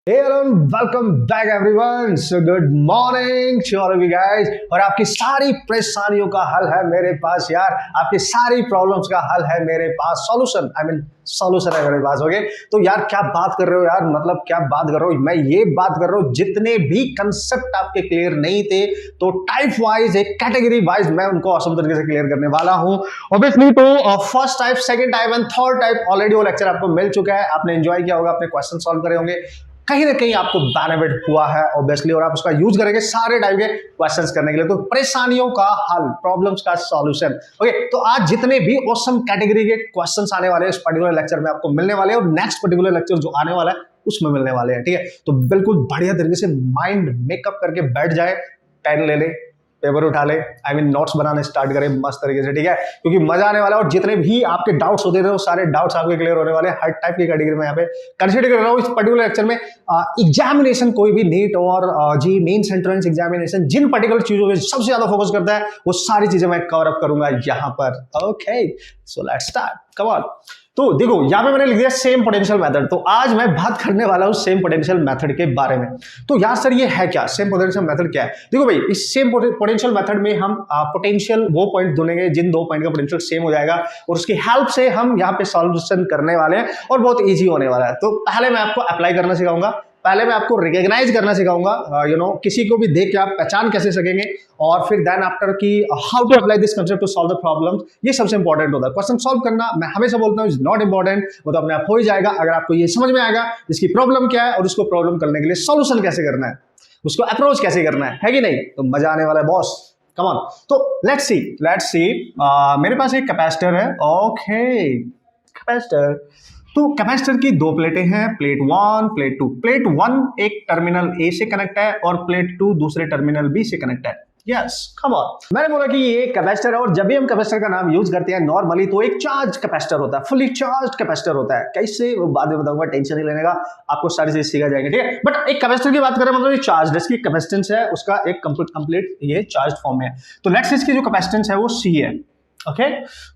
Hey everyone, welcome back everyone. So good morning to all of you guys. और आपकी सारी परेशानियों का हल है मेरे पास यार, आपकी सारी प्रॉब्लम्स का हल है मेरे पास, सॉल्यूशन है मेरे पास। ओके तो यार क्या बात कर रहे हो यार, मतलब क्या बात कर रहे हो, मैं ये बात कर रहा हूँ जितने भी कंसेप्ट आपके क्लियर नहीं थे तो टाइप वाइज एक कैटेगरी वाइज मैं उनको असम तरीके से क्लियर करने वाला हूँ। ऑब्वियसली तो first type, second type and third type already वो लेक्चर आपको मिल चुका है, आपने एंजॉय किया होगा, अपने क्वेश्चन सॉल्व करे होंगे, कहीं ना कहीं आपको बेनिफिट हुआ है ऑब्वियसली, और आप उसका यूज करेंगे सारे टाइप के क्वेश्चंस करने के लिए। तो परेशानियों का हल, प्रॉब्लम्स का सॉल्यूशन। ओके तो आज जितने भी ऑसम कैटेगरी के क्वेश्चंस आने वाले हैं इस पर्टिकुलर लेक्चर में आपको मिलने वाले हैं, और नेक्स्ट पर्टिकुलर लेक्चर जो आने वाला है उसमें मिलने वाले हैं। ठीक है तो बिल्कुल बढ़िया तरीके से माइंड मेकअप करके बैठ जाए, पेन ले ले, पेपर उठा ले, नोट्स बनाने स्टार्ट करें मस्त तरीके से। ठीक है क्योंकि मजा आने वाला है, और जितने भी आपके डाउट्स होते थे वो सारे डाउट्स आपके क्लियर होने वाले हैं। हर टाइप की कैटेगरी में यहाँ पे कंसीडर कर रहा हूँ इस पर्टिकुलर लेक्चर में। एग्जामिनेशन कोई भी नीट और जी मेंस एंट्रेंस एग्जामिनेशन जिन पर्टिकुलर चीजों पे सबसे ज्यादा फोकस करता है वो सारी चीजें मैं कवर अप करूंगा यहाँ पर। Okay so let's start, come on. तो देखो यहाँ पे मैंने लिख दिया सेम पोटेंशियल मेथड, तो आज मैं बात करने वाला हूँ सेम पोटेंशियल मेथड के बारे में। तो यार सर ये है क्या, सेम पोटेंशियल मेथड क्या है? देखो भाई इस सेम पोटेंशियल मेथड में हम पोटेंशियल वो पॉइंट ढूंढेंगे जिन दो पॉइंट का पोटेंशियल सेम हो जाएगा, और उसकी हेल्प से हम यहाँ पे सॉल्यूशन करने वाले हैं और बहुत ईजी होने वाला है। तो पहले मैं आपको अप्लाई करना सिखाऊंगा, पहले मैं आपको रिकॉग्नाइज करना सिखाऊंगा, किसी को भी देख के आप पहचान कैसे सकेंगे, और फिर देन आफ्टर की how to apply this concept to solve the problems. ये सबसे इंपॉर्टेंट होता है। क्वेश्चन सॉल्व करना मैं हमेशा बोलता हूँ इज नॉट इंपॉर्टेंट, वो तो अपने आप हो ही जाएगा अगर आपको ये समझ में आएगा इसकी प्रॉब्लम क्या है और उसको प्रॉब्लम करने के लिए सॉल्यूशन कैसे करना है, उसको अप्रोच कैसे करना है कि नहीं? तो मजा आने वाला है बॉस, कम ऑन। तो लेट्स सी मेरे पास एक कैपेसिटर है। ओके कैपेसिटर, तो कैपेसिटर की दो प्लेटें हैं, प्लेट 1 प्लेट 2। प्लेट 1 एक टर्मिनल ए से कनेक्ट है और प्लेट 2 दूसरे टर्मिनल बी से कनेक्ट है। यस कम ऑन, मैंने बोला कि ये कैपेसिटर है, और जब भी हम कैपेसिटर का नाम यूज करते हैं नॉर्मली तो एक चार्ज कैपेसिटर होता है, फुली चार्ज कैपेसिटर होता है। कैसे वो बाद में बताऊंगा, टेंशन नहीं लेने का, आपको सारी चीज सीखा जाएंगे। ठीक है बट एक कैपेसिटर की बात करें मतलब ये चार्ज, इसकी कैपेसिटेंस है उसका एक कंप्लीट ये चार्ज फॉर्म में है। तो लेट्स इसकी जो कैपेसिटेंस है वो सी है। ओके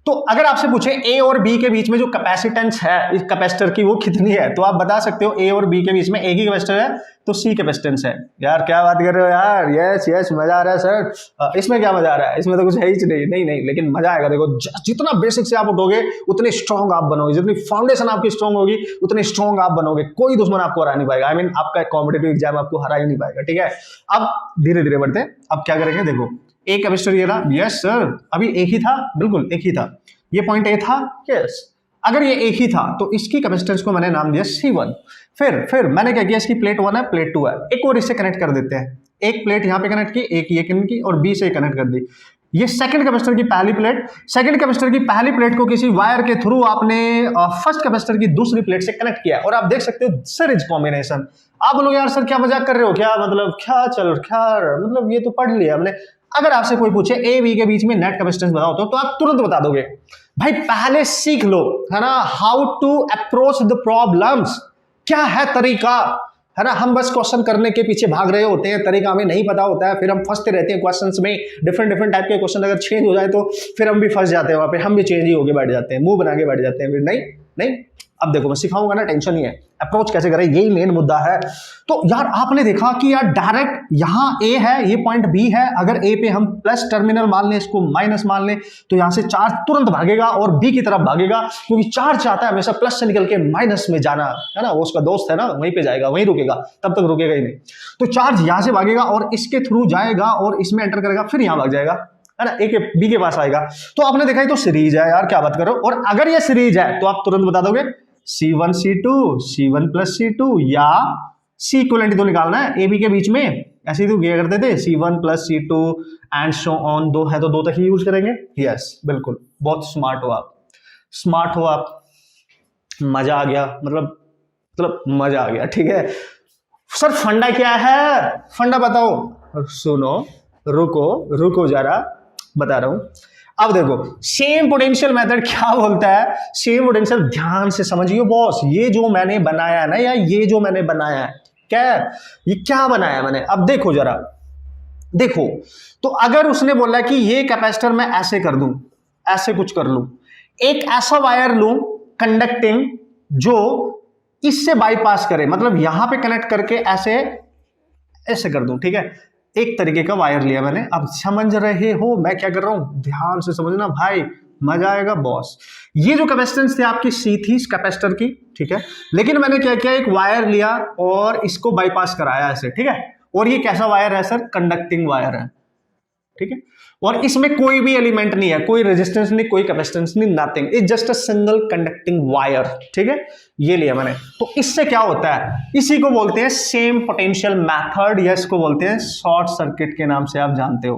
तो अगर आपसे पूछे ए और बी के बीच में जो कैपेसिटेंस है इस कैपेसिटर की वो कितनी है, तो आप बता सकते हो ए और बी के बीच में एक ही कैपेसिटर है तो सी कैपेसिटेंस है। यार क्या बात कर रहे हो यार, यस मजा आ रहा है सर। इसमें क्या मजा आ रहा है, इसमें तो कुछ है ही नहीं, लेकिन मजा आएगा। देखो जितना बेसिक से आप उठोगे उतने स्ट्रॉन्ग आप बनोगे, जितनी फाउंडेशन आपकी स्ट्रॉन्ग होगी उतने स्ट्रॉन्ग आप बनोगे, कोई दुश्मन आपको हरा नहीं पाएगा। आपका कॉम्पिटिटिव एग्जाम आपको हरा ही नहीं पाएगा। ठीक है अब धीरे धीरे बढ़ते हैं, अब क्या करेंगे, देखो एक कैपेसिटर ये रहा, यस सर अभी एक ही था, बिल्कुल एक ही था, ये पॉइंट ए था, यस अगर ये एक ही था तो इसकी कैपेसिटेंस को मैंने नाम दिया C1। फिर मैंने क्या किया, इसकी प्लेट 1 है प्लेट 2 है, एक और इससे कनेक्ट कर देते हैं, एक प्लेट यहां पे कनेक्ट की, एक ये कनेक्ट की और बी से कनेक्ट कर दी। ये सेकंड कैपेसिटर की पहली प्लेट, सेकंड कैपेसिटर की पहली प्लेट को किसी वायर के थ्रू आपने फर्स्ट कैपेसिटर की दूसरी प्लेट से कनेक्ट किया, और आप देख सकते हो सर इज कॉम्बिनेशन। आप बोलोगे यार सर क्या मजाक कर रहे हो, क्या मतलब मतलब ये तो पढ़ लिया हमने। अगर आपसे कोई पूछे ए बी के बीच में नेट कैपेसिटेंस बताओ तो आप तुरंत बता दोगे। भाई पहले सीख लो है ना, how to approach the problems, क्या है तरीका, है ना। हम बस क्वेश्चन करने के पीछे भाग रहे होते हैं, तरीका हमें नहीं पता होता है, फिर हम फंसते रहते हैं क्वेश्चंस में। डिफरेंट टाइप के क्वेश्चन अगर चेंज हो जाए तो फिर हम भी फंस जाते हैं, वहां पे हम भी चेंज ही होके बैठ जाते हैं, मुंह बना के बैठ जाते हैं, फिर नहीं। अब देखो मैं सिखाऊंगा ना, टेंशन नहीं है, अप्रोच कैसे करें यही मेन मुद्दा है। तो यार आपने देखा कि यार डायरेक्ट यहां ए है, ये पॉइंट बी है, अगर ए पे हम प्लस टर्मिनल मान लें, इसको माइनस मान लें, तो यहां से चार्ज तुरंत भागेगा और बी की तरफ भागेगा, क्योंकि चार्ज चाहता है हमेशा प्लस से निकल के माइनस में जाना, है ना। वो उसका दोस्त है ना, वहीं पे जाएगा, वहीं रुकेगा, तब तक रुकेगा ही नहीं। तो चार्ज यहां से भागेगा और इसके थ्रू जाएगा और इसमें एंटर करेगा, फिर यहां भाग जाएगा, है ना, ए के बी के पास आएगा। तो आपने देखा तो सीरीज है यार, क्या बात करो। और अगर ये सीरीज है तो आप तुरंत बता दोगे C1 C2 C1 plus C2, या C इक्विवेलेंट तो निकालना है ए बी के बीच में, ऐसे ही तो किया करते थे, C1 plus C2 and so on. दो है तो दो तक ही यूज करेंगे। यस बिल्कुल, बहुत स्मार्ट हो आप, मजा आ गया, मतलब मजा आ गया। ठीक है सर फंडा क्या है, फंडा बताओ, सुनो रुको जरा बता रहा हूं। अब देखो सेम पोटेंशियल मेथड क्या बोलता है, सेम पोटेंशियल ध्यान से समझिए बॉस, ये जो मैंने बनाया है ना, या ये जो मैंने बनाया है, क्या ये क्या बनाया मैंने, अब देखो जरा देखो। तो अगर उसने बोला कि ये कैपेसिटर मैं ऐसे कर दूं, ऐसे कुछ कर लूं, एक ऐसा वायर लूं कंडक्टिंग जो इससे बाईपास करे, मतलब यहां पे कनेक्ट करके ऐसे ऐसे कर दूं, ठीक है। एक तरीके का वायर लिया मैंने, अब समझ रहे हो मैं क्या कर रहा हूं, ध्यान से समझना भाई, मजा आएगा बॉस। ये जो कैपेसिटेंस थी आपकी सी थी इस कैपेसिटर की, ठीक है, लेकिन मैंने क्या किया, एक वायर लिया और इसको बाईपास कराया ऐसे, ठीक है। और ये कैसा वायर है सर, कंडक्टिंग वायर है, ठीक है। और इसमें कोई भी एलिमेंट नहीं है, कोई रेजिस्टेंस नहीं, कोई कैपेसिटेंस नहीं, nothing, it's just a single conducting wire, ठीक है। ये लिया मैंने, तो इससे क्या होता है, इसी को बोलते हैं सेम पोटेंशियल मेथड, या इसको बोलते हैं शॉर्ट सर्किट के नाम से आप जानते हो,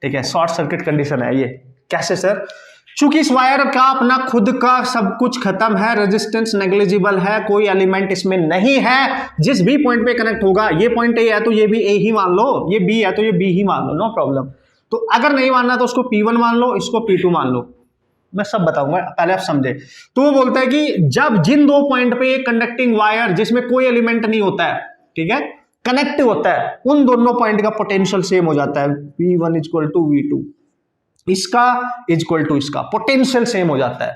ठीक है। शॉर्ट सर्किट कंडीशन है ये। कैसे सर, चूंकि इस वायर का अपना खुद का सब कुछ खत्म है, रेजिस्टेंस नेग्लिजिबल है, कोई एलिमेंट इसमें नहीं है, जिस भी पॉइंट पे कनेक्ट होगा, ये पॉइंट ए है तो ये भी ए ही मान लो, ये बी है तो ये बी ही मान लो, नो प्रॉब्लम। तो अगर नहीं मानना तो उसको P1 मान लो, इसको P2 मान लो, मैं सब बताऊंगा, पहले आप समझे। तो वो बोलता है कि जब जिन दो पॉइंट पे एक कंडक्टिंग वायर जिसमें कोई एलिमेंट नहीं होता है, ठीक है, कनेक्ट होता है, उन दोनों पॉइंट का पोटेंशियल सेम हो जाता है, V1 इक्वल टू V2, इसका इक्वल टू इसका पोटेंशियल सेम हो जाता है,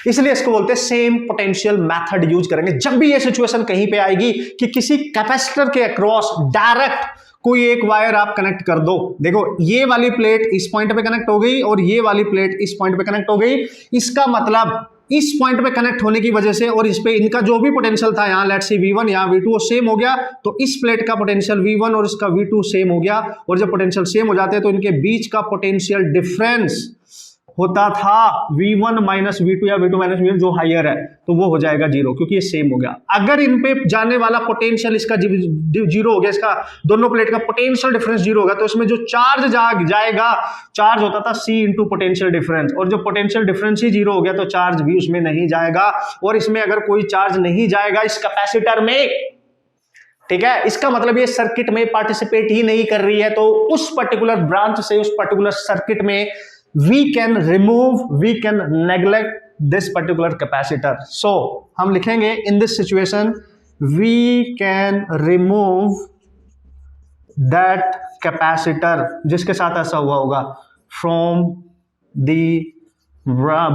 इसलिए इसको बोलते हैं सेम पोटेंशियल मेथड यूज करेंगे। जब भी ये सिचुएशन कहीं पे आएगी कि किसी कैपेसिटर के अक्रॉस डायरेक्ट कोई एक वायर आप कनेक्ट कर दो, देखो ये वाली प्लेट इस पॉइंट पे कनेक्ट हो गई और ये वाली प्लेट इस पॉइंट पे कनेक्ट हो गई, इसका मतलब इस पॉइंट पे कनेक्ट होने की वजह से और इस पे इनका जो भी पोटेंशियल था, यहां लेट्स सी V1 यहां V2 सेम हो गया, तो इस प्लेट का पोटेंशियल V1 और इसका V2 सेम हो गया, और जब पोटेंशियल सेम हो जाते हैं तो इनके बीच का पोटेंशियल डिफरेंस होता था V1 माइनस V2 या V2 माइनस V1 जो हायर है, तो वो हो जाएगा जीरो, क्योंकि ये सेम हो गया। अगर इन पे जाने वाला पोटेंशियल इसका जीरो हो गया, इसका दोनों प्लेट का पोटेंशियल डिफरेंस जीरो होगा, तो इसमें जो चार्ज जाएगा, चार्ज होता था C इंटू पोटेंशियल डिफरेंस, और जो पोटेंशियल डिफरेंस ही जीरो हो गया तो चार्ज भी उसमें नहीं जाएगा, और इसमें अगर कोई चार्ज नहीं जाएगा इस कैपेसिटर में, ठीक है, इसका मतलब ये सर्किट में पार्टिसिपेट ही नहीं कर रही है, तो उस पर्टिकुलर ब्रांच से उस पर्टिकुलर सर्किट में we can neglect this particular capacitor. So हम लिखेंगे in this situation we can remove that capacitor जिसके साथ ऐसा हुआ होगा from the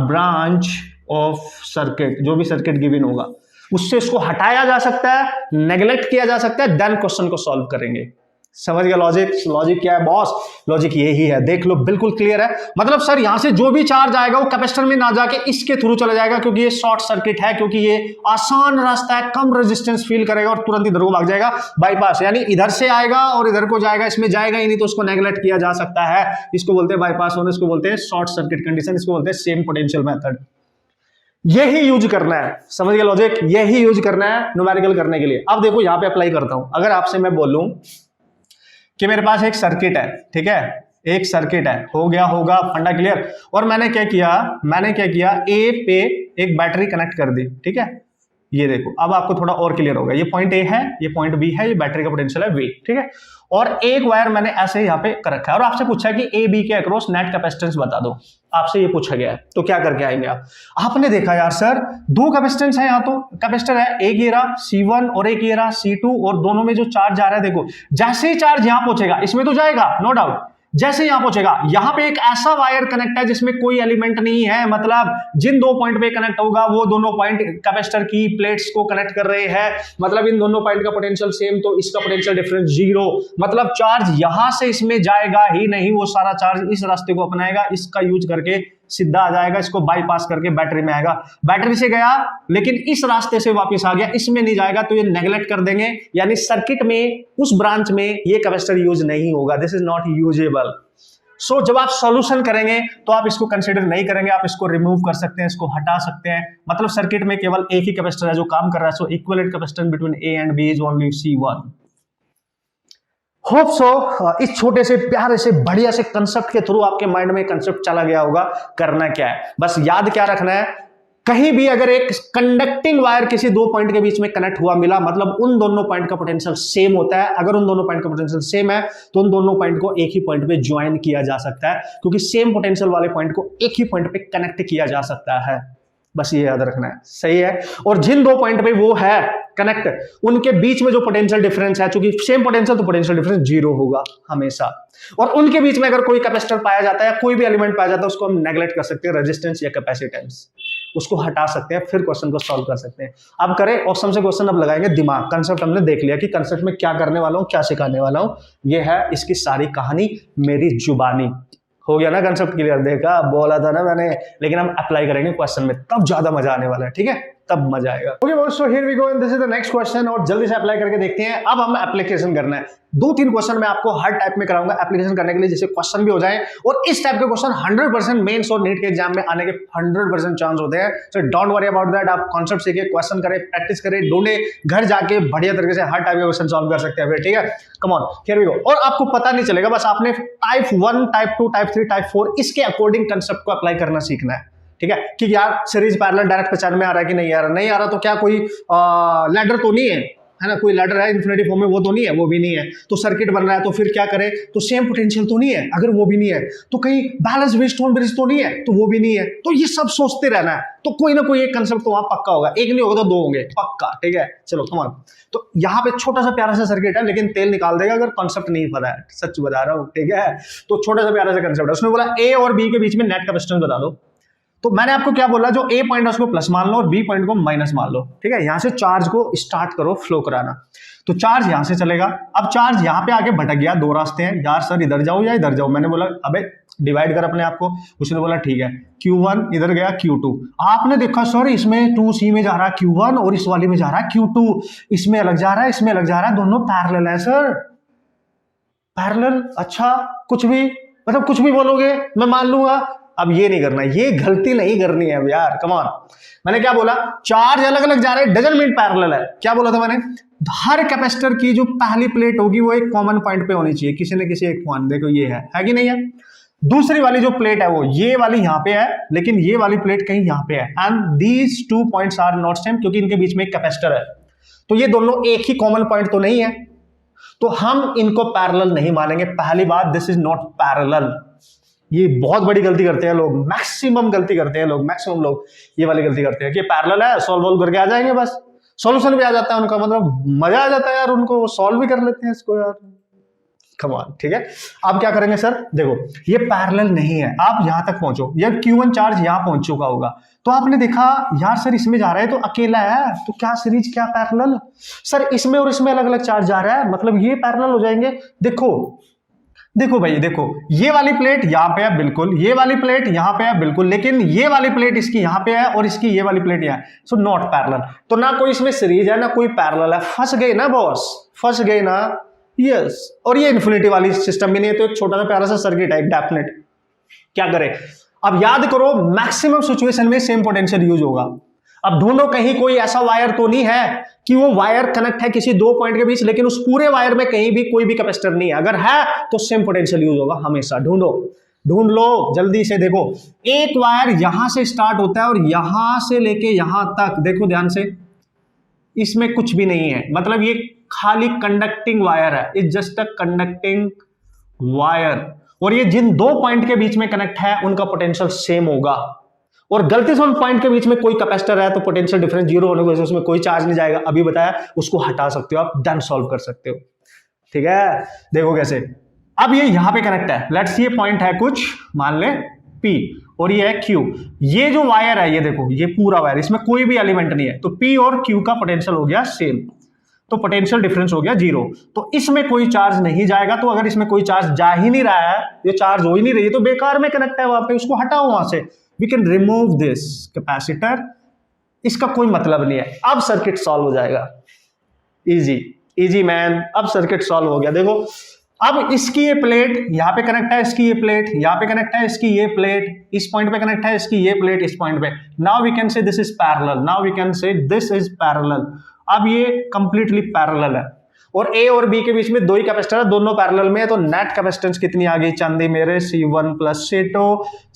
branch of circuit, जो भी सर्किट गिवन होगा उससे इसको हटाया जा सकता है, नेग्लेक्ट किया जा सकता है, देन क्वेश्चन को सॉल्व करेंगे। समझ गया लॉजिक? लॉजिक क्या है बॉस? लॉजिक यही है, देख लो बिल्कुल क्लियर है। मतलब सर यहां से जो भी चार्ज आएगा वो कैपेसिटर में ना जाके इसके थ्रू चला जाएगा, क्योंकि ये शॉर्ट सर्किट है, क्योंकि ये आसान रास्ता है, कम रेजिस्टेंस फील करेगा और तुरंत इधर को भाग जाएगा बाईपास, यानी इधर से आएगा और इधर को जाएगा, इसमें जाएगा ही नहीं, तो उसको नेग्लेक्ट किया जा सकता है। इसको बोलते हैं बाईपास होने, इसको बोलते हैं शॉर्ट सर्किट कंडीशन, इसको बोलते हैं सेम पोटेंशियल मेथड। यही यूज करना है, समझ गया लॉजिक? यही यूज करना है न्यूमेरिकल करने के लिए। अब देखो यहां पे अप्लाई करता हूं, अगर आपसे मैं बोलूं कि मेरे पास एक सर्किट है, ठीक है, एक सर्किट है, हो गया होगा फंडा क्लियर, और मैंने क्या किया ए पे एक बैटरी कनेक्ट कर दी, ठीक है, ये देखो अब आपको थोड़ा और क्लियर होगा, ये पॉइंट ए है, ये पॉइंट बी है, ये बैटरी का पोटेंशियल है V, ठीक है, और एक वायर मैंने ऐसे यहाँ पे कर रखा है, और आपसे पूछा है कि ए बी के अक्रॉस नेट कैपेसिटेंस बता दो, आपसे ये पूछा गया है, तो क्या करके आएंगे आप? आपने देखा यार सर दो कैपेसिटेंस है, यहाँ तो कैपेसिटर है, एक ये रहा C1 और एक ये रहा C2, और दोनों में जो चार्ज आ रहा है देखो, जैसे ही चार्ज यहाँ पहुंचेगा इसमें तो जाएगा नो डाउट, जैसे यहां पहुंचेगा, यहां पे एक ऐसा वायर कनेक्ट है जिसमें कोई एलिमेंट नहीं है, मतलब जिन दो पॉइंट पे कनेक्ट होगा वो दोनों पॉइंट कैपेसिटर की प्लेट्स को कनेक्ट कर रहे हैं, मतलब इन दोनों पॉइंट का पोटेंशियल सेम, तो इसका पोटेंशियल डिफरेंस जीरो, मतलब चार्ज यहां से इसमें जाएगा ही नहीं, वो सारा चार्ज इस रास्ते को अपनाएगा, इसका यूज करके सीधा आ जाएगा, इसको बाईपास करके बैटरी में आएगा, बैटरी से गया लेकिन इस रास्ते से वापस आ गया, इसमें नहीं जाएगा, तो ये नेग्लेक्ट कर देंगे, यानी सर्किट में उस ब्रांच में ये कैपेसिटर यूज नहीं होगा, दिस इज नॉट यूजेबल। सो जब आप सॉल्यूशन करेंगे तो आप इसको कंसीडर नहीं करेंगे, आप इसको रिमूव कर सकते हैं, इसको हटा सकते हैं, मतलब सर्किट में केवल एक ही कैपेसिटर है जो काम कर रहा है, so equivalent capacitance between A and B is only C1। Hope so इस छोटे से प्यारे से बढ़िया से कंसेप्ट के थ्रू आपके माइंड में कंसेप्ट चला गया होगा, करना क्या है, बस याद क्या रखना है, कहीं भी अगर एक कंडक्टिंग वायर किसी दो पॉइंट के बीच में कनेक्ट हुआ मिला, मतलब उन दोनों पॉइंट का पोटेंशियल सेम होता है, अगर उन दोनों पॉइंट का पोटेंशियल सेम है तो उन दोनों पॉइंट को एक ही पॉइंट पे ज्वाइन किया जा सकता है, क्योंकि सेम पोटेंशियल वाले पॉइंट को एक ही पॉइंट पे कनेक्ट किया जा सकता है, बस ये याद रखना है, सही है। और जिन दो पॉइंट पे वो है कनेक्ट, उनके बीच में जो पोटेंशियल डिफरेंस है, चूंकि सेम पोटेंशियल तो पोटेंशियल डिफरेंस जीरो होगा हमेशा। और उनके बीच में अगर कोई कैपेसिटर पाया जाता है या कोई भी एलिमेंट पाया जाता है, उसको हम नेग्लेक्ट कर सकते हैं, रेजिस्टेंस या कैपेसिटेंस, उसको हटा सकते हैं, फिर क्वेश्चन को सॉल्व कर सकते हैं। अब करें ऑप्शन से क्वेश्चन, अब लगाएंगे दिमाग। कंसेप्ट हमने देख लिया कि कंसेप्ट में क्या करने वाला हूं, क्या सिखाने वाला हूं, ये है इसकी सारी कहानी मेरी जुबानी। हो गया ना कंसेप्ट क्लियर? देखा, बोला था ना मैंने, लेकिन हम अप्लाई करेंगे क्वेश्चन में, तब ज्यादा मजा आने वाला है, ठीक है, तब मजा आएगा। Okay so here we go and this is the next question, और जल्दी से अप्लाई करके देखते हैं। अब हम एप्लीकेशन करना है, 2-3 क्वेश्चन मैं आपको हर टाइप में कराऊंगा एप्लीकेशन करने के लिए, जिससे क्वेश्चन भी हो जाए। और इस टाइप के क्वेश्चन 100% मेंस और नीट के एग्जाम में आने के 100% चांस होते हैं। So don't worry about that, आप कॉन्सेप्ट सीखिए, क्वेश्चन करें, प्रैक्टिस करें, ढूंढे, घर जाके बढ़िया तरीके से हर टाइप के क्वेश्चन सॉल्व कर सकते हैं फिर, ठीक है। Come on, here we go. और आपको पता नहीं चलेगा, बस आपने टाइप 1, टाइप 2, टाइप 3, टाइप 4 इसके अकॉर्डिंग कंसेप्ट को अप्लाई करना सीखना है, ठीक है। कि यार सीरीज पैरेलल डायरेक्ट पहचान में आ रहा है कि नहीं आ रहा, नहीं आ रहा तो क्या कोई लैडर तो नहीं है ना, कोई लैडर है इन्फिनिटी फॉर्म में, वो तो नहीं है, वो भी नहीं है। तो सर्किट बन रहा है तो फिर क्या करें, तो सेम पोटेंशियल तो नहीं है, अगर वो भी नहीं है तो कहीं बैलेंस वेस्टोन ब्रिज तो नहीं है, तो वो भी नहीं है। तो ये सब सोचते रहना है, तो कोई ना कोई एक कंसेप्ट तो वहां पक्का होगा, एक नहीं होगा तो 2 होंगे पक्का, ठीक है। चलो कम ऑन। तो यहाँ पे छोटा सा प्यारा सा सर्किट है, लेकिन तेल निकाल देगा अगर कॉन्सेप्ट नहीं पता है, सच बता रहा हूँ, ठीक है। तो छोटा सा प्यारा सा कंसेप्ट है, उसने बोला ए और बी के बीच में नेट कैपेसिटेंस बता दो। तो मैंने आपको क्या बोला, जो ए पॉइंट है उसको प्लस मान लो और बी पॉइंट को माइनस मान लो, ठीक है। यहां से चार्ज को स्टार्ट करो फ्लो कराना, तो चार्ज यहां से चलेगा। अब चार्ज यहां पे आके भटक गया, 2 रास्ते हैं यार, सर इधर जाओ या इधर जाओ। मैंने बोला अबे डिवाइड कर अपने आप को, उसने बोला ठीक है, Q1 इधर गया, Q2। आपने देखा सर इसमें 2C में जा रहा है Q1 और इस वाली में जा रहा है Q2, इसमें अलग जा रहा है, इसमें अलग जा रहा है, दोनों पैरेलल है सर, पैरेलल। अच्छा, कुछ भी मतलब कुछ भी बोलोगे मैं मान लूंगा। अब ये नहीं करना, ये गलती नहीं करनी है अब यार, कम ऑन। मैंने क्या बोला, चार्ज अलग अलग जा रहे हैं, डजंट मीन पैरेलल है। क्या बोला था मैंने, हर कैपेसिटर की जो पहली प्लेट होगी वो एक कॉमन पॉइंट पे होनी चाहिए, किसी न किसी एक पॉइंट। देखो ये है कि नहीं है। दूसरी वाली जो प्लेट है वो ये वाली यहां पे है, लेकिन ये वाली प्लेट कहीं यहां पे है, and these 2 points are not same, क्योंकि इनके बीच में एक कैपेसिटर है। तो ये दोनों एक ही कॉमन पॉइंट तो नहीं है, तो हम इनको पैरेलल नहीं मानेंगे। पहली बात, दिस इज नॉट पैरेलल। ये बहुत बड़ी गलती करते हैं लोग, मैक्सिमम गलती करते हैं लोग, मैक्सिमम लोग ये वाली गलती करते हैं कि पैरेलल है, सॉल्व करके आ जाएंगे, बस सॉल्यूशन भी आ जाता है उनका, मतलब मजा आ जाता है यार उनको, सॉल्व भी कर लेते हैं इसको यार, कम ऑन, ठीक है। अब क्या करेंगे सर, देखो ये पैरेलल नहीं है, आप यहां तक पहुंचो, ये Q1 चार्ज यहां पहुंच चुका होगा, तो आपने देखा यार सर इसमें जा रहा है तो अकेला है, तो क्या सीरीज, क्या पैरेलल सर, इसमें और इसमें अलग अलग चार्ज जा रहा है, मतलब ये पैरेलल हो जाएंगे। देखो भाई, देखो ये वाली प्लेट यहां पे है बिल्कुल, ये वाली प्लेट यहां पे है बिल्कुल, लेकिन ये वाली प्लेट इसकी यहां पे है और इसकी ये वाली प्लेट यहां है, सो नॉट पैरेलल। तो ना कोई इसमें सीरीज है ना कोई पैरेलल है, फंस गए ना बॉस, फंस गए ना, यस। और ये इन्फिनिटी वाली सिस्टम भी नहीं है, तो एक छोटा सा प्यारा सा सर्किट है, एक डेफिनेट। क्या करें, अब याद करो मैक्सिमम सिचुएशन में सेम पोटेंशियल यूज होगा। अब ढूंढो कहीं कोई ऐसा वायर तो नहीं है कि वो वायर कनेक्ट है किसी 2 पॉइंट के बीच, लेकिन उस पूरे वायर में कहीं भी कोई भी कैपेसिटर नहीं है। अगर है तो सेम पोटेंशियल यूज होगा हमेशा। ढूंढ लो जल्दी से। देखो एक वायर यहां से स्टार्ट होता है और यहां से लेके यहां तक, देखो ध्यान से, इसमें कुछ भी नहीं है, मतलब ये खाली कंडक्टिंग वायर है, it's just a conducting wire. और ये जिन 2 पॉइंट के बीच में कनेक्ट है उनका पोटेंशियल सेम होगा, और गलती से उन पॉइंट के बीच में कोई कैपेसिटर है तो पोटेंशियल डिफरेंस 0 होने की वजह से उसमें कोई चार्ज नहीं जाएगा, अभी बताया, उसको हटा सकते हो आप, देन सॉल्व कर सकते हो, ठीक है। देखो कैसे, अब ये यहां पे कनेक्ट है, लेट्स ये पॉइंट है कुछ, मान ले P और ये है Q। ये जो वायर है, ये देखो ये पूरा वायर, इसमें कोई भी एलिमेंट नहीं है, तो P और Q का पोटेंशियल हो गया सेम, तो पोटेंशियल डिफरेंस हो गया 0। तो इसमें कोई चार्ज नहीं जाएगा, तो अगर इसमें कोई चार्ज जा ही नहीं रहा है, ये चार्ज हो ही नहीं रही है, तो बेकार में कनेक्ट है वहां पे, उसको हटाओ वहां से। We can remove this capacitor, इसका कोई मतलब नहीं है। अब सर्किट सॉल्व हो जाएगा, इजी मैन, अब सर्किट सॉल्व हो गया। देखो अब इसकी ये प्लेट यहां पे कनेक्ट है, इसकी ये प्लेट यहां पे कनेक्ट है, इसकी ये प्लेट इस पॉइंट पे कनेक्ट है, इसकी ये प्लेट इस पॉइंट पे। Now we can say this is parallel, now we can say this is parallel. अब ये कंप्लीटली पैरेलल है, और A और B के बीच में 2 ही कैपेसिटर है, दोनों पैरेलल में है, तो नेट कैपेसिटेंस कितनी आ गई चांदी मेरे, C1 प्लस C2,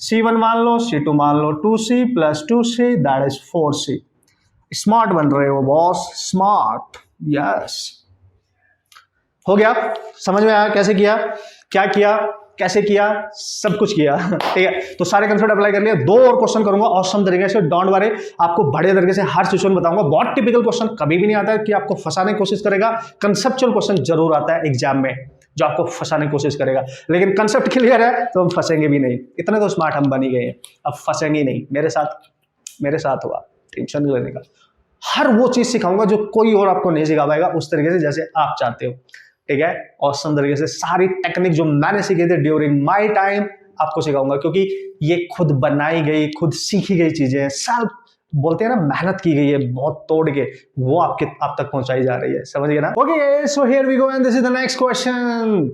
C1 मान लो, C2 मान लो, 2C plus 2C, that is 4C। Smart बन रहे हो बॉस, स्मार्ट, यस। हो गया, समझ में आया कैसे किया, क्या किया, कैसे किया, सब कुछ किया। ठीक है, तो सारे कंसेप्ट अप्लाई कर लिया। 2 और क्वेश्चन करूंगा ऑसम तरीके से, डोंट वरी, आपको बढ़िया तरीके से हर सिचुएशन बताऊंगा। बहुत टिपिकल क्वेश्चन कभी भी नहीं आता है कि आपको फंसाने की कोशिश करेगा, कंसेप्चुअल क्वेश्चन जरूर आता है एग्जाम में जो आपको फंसाने की कोशिश करेगा, लेकिन कंसेप्ट क्लियर है तो हम फंसेंगे भी नहीं। इतने तो स्मार्ट हम बन ही गए हैं, अब फंसेंगे नहीं। मेरे साथ हुआ, टेंशन नहीं लेने का। हर वो चीज सिखाऊंगा जो कोई और आपको नहीं सिखा पाएगा, उस तरीके से जैसे आप चाहते हो। ठीक है, ऑसम तरीके से सारी टेक्निक जो मैंने सीखी थी ड्यूरिंग माय टाइम आपको सिखाऊंगा, क्योंकि ये खुद बनाई गई, खुद सीखी गई चीजें हैं। सेल्फ बोलते हैं ना, मेहनत की गई है बहुत तोड़ के, वो आप तक पहुंचाई जा रही है। समझ गए ना? Okay, so here we go and this is the next question.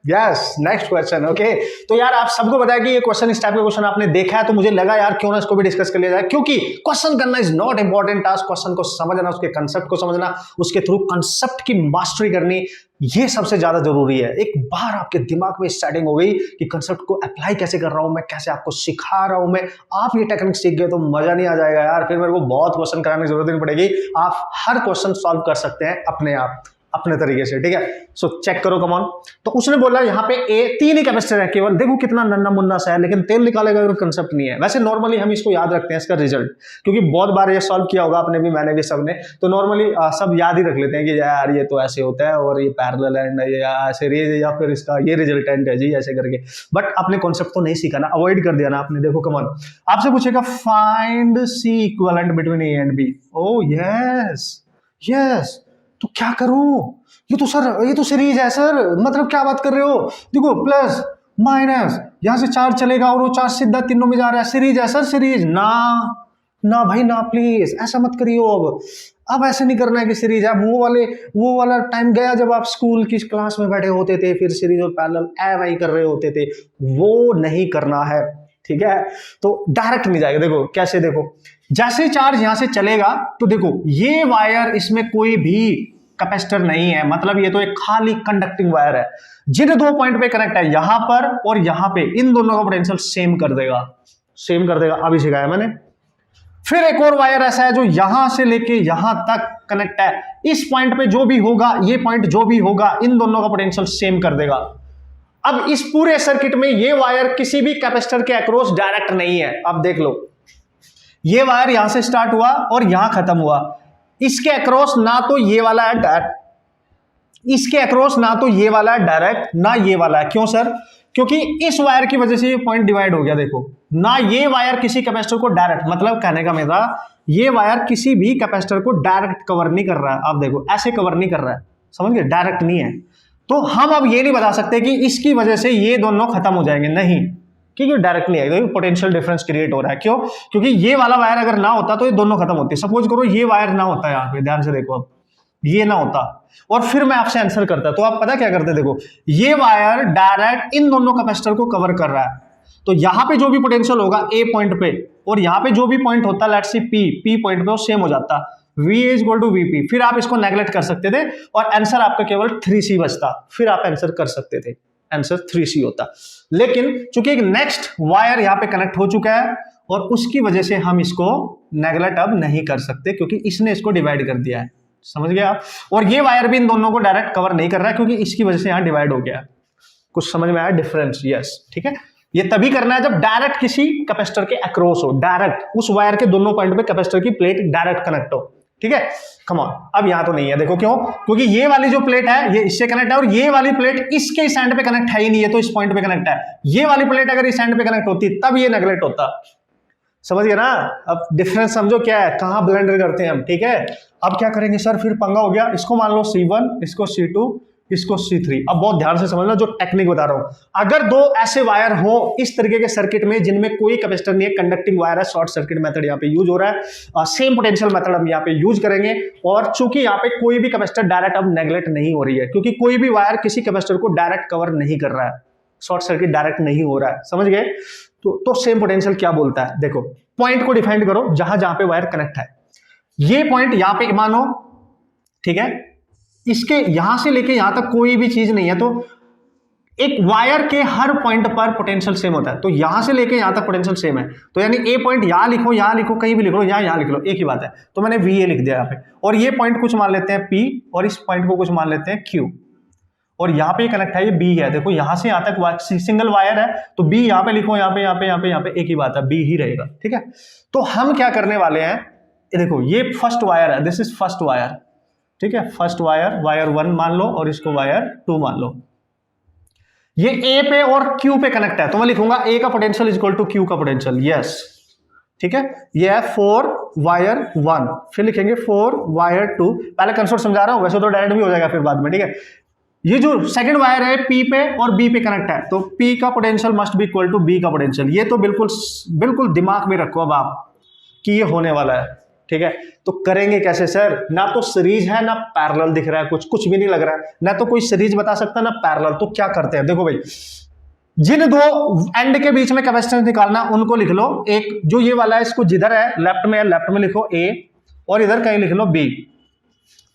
Yes, next question. Okay, तो यार आप सबको पता है कि ये क्वेश्चन, इस टाइप का क्वेश्चन आपने देखा है, तो मुझे लगा यार क्यों ना इसको भी डिस्कस कर लिया जाए, क्योंकि क्वेश्चन करना is not important task. Question को समझना, उसके कंसेप्ट को समझना, उसके थ्रू कंसेप्ट की मास्टरी करनी, ये सबसे ज्यादा जरूरी है। एक बार आपके दिमाग में सेटिंग हो गई कि कंसेप्ट को अप्लाई कैसे कर रहा हूं मैं, कैसे आपको सिखा रहा हूं मैं, आप ये टेक्निक सीख गए तो मजा नहीं आ जाएगा यार, फिर मेरे को बहुत क्वेश्चन कराने की जरूरत नहीं पड़ेगी। आप हर क्वेश्चन सॉल्व कर सकते हैं अपने आप, अपने तरीके से। ठीक है, सो चेक करो, कम ऑन। तो उसने बोला यहाँ पे 3 ही कैपेसिटर है केवल, देखो कितना नन्ना मुन्ना सा है, लेकिन तेल निकालेगा कंसेप्ट नहीं है। वैसे नॉर्मली हम इसको याद रखते हैं, इसका रिजल्ट, क्योंकि बहुत बार ये सॉल्व किया होगा आपने भी, मैंने भी, सबने, तो नॉर्मली सब याद ही रख लेते हैं कि यार ये तो ऐसे होता है और ये पैरेलल एंड या सीरीज या फिर इसका ये रिजल्टेंट है जी, ऐसे करके। बट आपने कॉन्सेप्ट तो नहीं सीखा ना, अवॉइड कर दिया ना आपने। देखो कम ऑन, आपसे पूछेगा find C equivalent between A and B. Oh yes, तो क्या करूं? ये तो सीरीज है सर, मतलब क्या बात कर रहे हो? देखो प्लस माइनस, यहां से चार्ज चलेगा और वो चार्ज सीधा तीनों में जा रहा है, सीरीज है सर, सीरीज। ना भाई ना, प्लीज ऐसा मत करियो। अब ऐसे नहीं करना है कि सीरीज है। वो वाला टाइम गया जब आप स्कूल की क्लास में बैठे होते थे, फिर सीरीज और पैरेलल वही कर रहे होते थे, वो नहीं करना है। ठीक है, तो डायरेक्ट नहीं जाएगा। देखो कैसे, देखो जैसे चार्ज यहां से चलेगा तो देखो ये वायर, इसमें कोई भी कैपेसिटर नहीं है, मतलब ये तो एक खाली कंडक्टिंग वायर है। जिन 2 पॉइंट पे कनेक्ट है, यहां पर और यहां पे, इन दोनों का पोटेंशियल सेम कर देगा। अभी सिखाया मैंने। फिर एक और वायर ऐसा है जो यहां से लेके यहां तक कनेक्ट है, इस पॉइंट पे जो भी होगा, ये पॉइंट जो भी होगा, इन दोनों का पोटेंशियल सेम कर देगा। अब इस पूरे सर्किट में ये वायर किसी भी कैपेसिटर के अक्रॉस डायरेक्ट नहीं है। अब देख लो, ये वायर यहां से स्टार्ट हुआ और यहां खत्म हुआ, इसके अक्रॉस ना तो ये वाला है डायरेक्ट, इसके अक्रॉस ना तो ये वाला है डायरेक्ट, ना ये वाला है। क्यों सर? क्योंकि इस वायर की वजह से ये पॉइंट डिवाइड हो गया। देखो ना, ये वायर किसी कैपेसिटर को डायरेक्ट, मतलब कहने का मेरा, ये वायर किसी भी कैपेसिटर को डायरेक्ट कवर नहीं कर रहा है। आप देखो ऐसे कवर नहीं कर रहा है, समझ गए? डायरेक्ट नहीं है। तो हम अब ये नहीं बता सकते कि इसकी वजह से ये दोनों खत्म हो जाएंगे, नहीं, क्योंकि डायरेक्ट नहीं है। पोटेंशियल डिफरेंस क्रिएट हो रहा है। क्यों? क्योंकि ये वाला वायर अगर ना होता तो ये दोनों खत्म होते। सपोज करो ये वायर ना होता है, यहाँ पे ध्यान से देखो, अब ये ना होता और फिर मैं आपसे आंसर करता, तो आप पता क्या करते? देखो ये वायर डायरेक्ट इन दोनों कैपेसिटर को कवर कर रहा है, तो यहां पे जो भी पोटेंशियल होगा ए पॉइंट पे, और यहां पे जो भी पॉइंट होता है, लेट्स सी पी पॉइंट पे, वो सेम हो जाता, V is equal to VP। फिर आप इसको नेगलेक्ट कर सकते थे और आंसर आपका केवल 3C बचता, फिर आप आंसर कर सकते थे, आंसर 3C होता। लेकिन चूंकि एक नेक्स्ट वायर यहां पे कनेक्ट हो चुका है और उसकी वजह से हम इसको नेगलेक्ट अब नहीं कर सकते, क्योंकि इसने इसको डिवाइड कर दिया है। समझ गए आप? और ये वायर भी इन दोनों को डायरेक्ट कवर नहीं कर रहा है, क्योंकि इसकी वजह से यहां डिवाइड हो गया। कुछ समझ में आया डिफरेंस? यस, ठीक है। ये तभी करना है जब डायरेक्ट किसी कैपेसिटर के अक्रॉस हो, डायरेक्ट उस वायर के दोनों पॉइंट पे कैपेसिटर की प्लेट डायरेक्ट कनेक्ट हो। ठीक है, कम ऑन। अब यहां तो नहीं है, देखो क्यों? क्योंकि ये वाली जो प्लेट है ये इससे कनेक्ट है और ये वाली प्लेट इसके इस एंड पे कनेक्ट है ही नहीं है, तो इस पॉइंट पे कनेक्ट है। ये वाली प्लेट अगर इस एंड पे कनेक्ट होती तब ये नेगलेक्ट होता। समझ गए ना? अब डिफरेंस समझो क्या है, कहां ब्लेंडर करते हैं हम। ठीक है, अब क्या करेंगे सर? फिर पंगा हो गया, इसको मान लो C1, इसको C2, इसको C3। अब बहुत ध्यान से समझना जो टेक्निक बता रहा हूं। अगर दो ऐसे वायर हो इस तरीके के सर्किट में जिनमें कोई कैपेसिटर नहीं है, कंडक्टिंग वायर है, शॉर्ट सर्किट मेथड यहां पे यूज हो रहा है, सेम पोटेंशियल मेथड हम यहां पे यूज करेंगे। और चूंकि यहां पे कोई भी कैपेसिटर डायरेक्ट अब नेगलेक्ट नहीं हो रही है, क्योंकि कोई भी वायर किसी कैपेसिटर को डायरेक्ट कवर नहीं कर रहा है, शॉर्ट सर्किट डायरेक्ट नहीं हो रहा है। समझ गए? तो सेम पोटेंशियल क्या बोलता है? देखो पॉइंट को डिफाइन करो जहां जहां पे वायर कनेक्ट है। ये पॉइंट यहां पे मानो, ठीक है, इसके यहां से लेके यहां तक कोई भी चीज नहीं है, तो एक वायर के हर पॉइंट पर पोटेंशियल सेम होता है। तो यहां से लेके यहां तक पोटेंशियल सेम है, तो यानी ए पॉइंट यहां लिखो, कहीं भी लिख लो, यहां लिख लो, एक ही बात है। तो मैंने VA लिख दिया यहां पे, और ये पॉइंट कुछ मान लेते हैं P और इस पॉइंट को कुछ मान लेते हैं Q, और यहाँ पे कनेक्ट है, ये बी है, देखो यहाँ से यहाँ तक सिंगल वायर है, तो बी यहाँ पे लिखो, यहाँ पे यहाँ पे यहाँ पे यहाँ पे एक ही बात है, बी ही रहेगा, ठीक है। तो हम क्या करने वाले हैं, देखो ये फर्स्ट वायर है, दिस इज फर्स्ट वायर, ठीक है, फर्स्ट वायर, वायर 1 मान लो और इसको वायर 2 मान लो। ये ए पे और क्यू पे कनेक्ट है, तो मैं लिखूंगा ए का potential is equal to Q का पोटेंशियल, यस, ठीक है। ये है 4 वायर 1, फिर लिखेंगे 4 वायर 2, पहले कंसेप्ट समझा रहा हूं, वैसे तो डायरेक्ट भी हो जाएगा फिर बाद में, ठीक है। ये जो सेकंड वायर है पी पे और बी पे कनेक्ट है, तो पी का potential must be equal to B का पोटेंशियल, ये तो बिल्कुल बिल्कुल दिमाग में रखो अब आप कि ये होने वाला है, ठीक है। तो करेंगे कैसे सर, ना तो सीरीज है ना पैरेलल दिख रहा है, कुछ भी नहीं लग रहा है, ना तो कोई सीरीज बता सकता ना पैरेलल, तो क्या करते हैं, देखो भाई जिन दो एंड के बीच में कैपेसिटेंस निकालना उनको लिख लो, एक जो ये वाला है इसको जिधर है लेफ्ट में है, लेफ्ट में लिखो ए और इधर कहीं लिख लो बी,